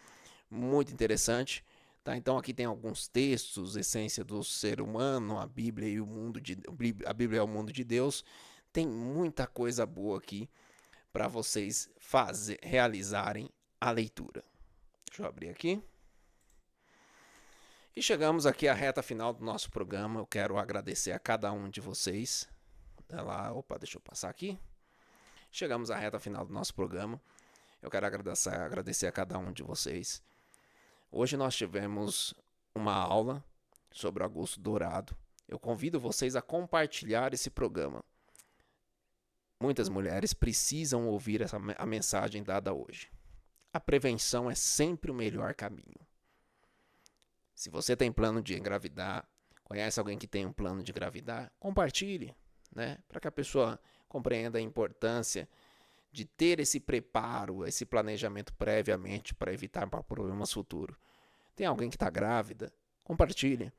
Speaker 1: Muito interessante. Tá? Então aqui tem alguns textos, essência do ser humano, a Bíblia e a Bíblia é o mundo de Deus. Tem muita coisa boa aqui para vocês realizarem a leitura. Deixa eu abrir aqui. E chegamos aqui à reta final do nosso programa. Eu quero agradecer a cada um de vocês. Deixa eu passar aqui. Chegamos à reta final do nosso programa. Eu quero agradecer a cada um de vocês. Hoje nós tivemos uma aula sobre o Augusto Dourado. Eu convido vocês a compartilhar esse programa. Muitas mulheres precisam ouvir a mensagem dada hoje. A prevenção é sempre o melhor caminho. Se você tem plano de engravidar, conhece alguém que tem um plano de engravidar, compartilhe, né? Para que a pessoa compreenda a importância de ter esse preparo, esse planejamento previamente para evitar problemas futuros. Tem alguém que está grávida? Compartilhe.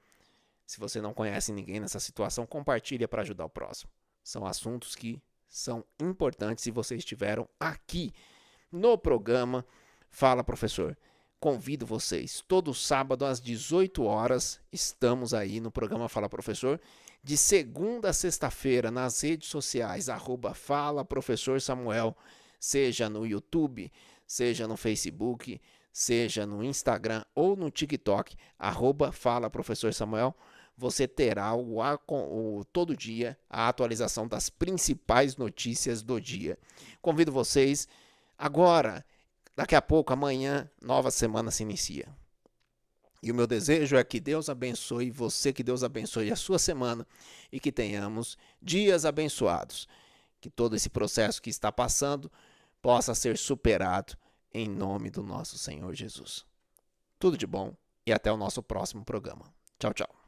Speaker 1: Se você não conhece ninguém nessa situação, compartilhe para ajudar o próximo. São assuntos que são importantes e vocês estiveram aqui no programa Fala Professor. convido vocês, todo sábado às 18 horas, estamos aí no programa Fala Professor, de segunda a sexta-feira, nas redes sociais, @Fala Professor Samuel, seja no YouTube, seja no Facebook, seja no Instagram ou no TikTok, @Fala Professor Samuel, você terá todo dia a atualização das principais notícias do dia. Convido vocês agora, daqui a pouco, amanhã, nova semana se inicia. E o meu desejo é que Deus abençoe você, que Deus abençoe a sua semana e que tenhamos dias abençoados. Que todo esse processo que está passando possa ser superado em nome do nosso Senhor Jesus. Tudo de bom e até o nosso próximo programa. Tchau, tchau.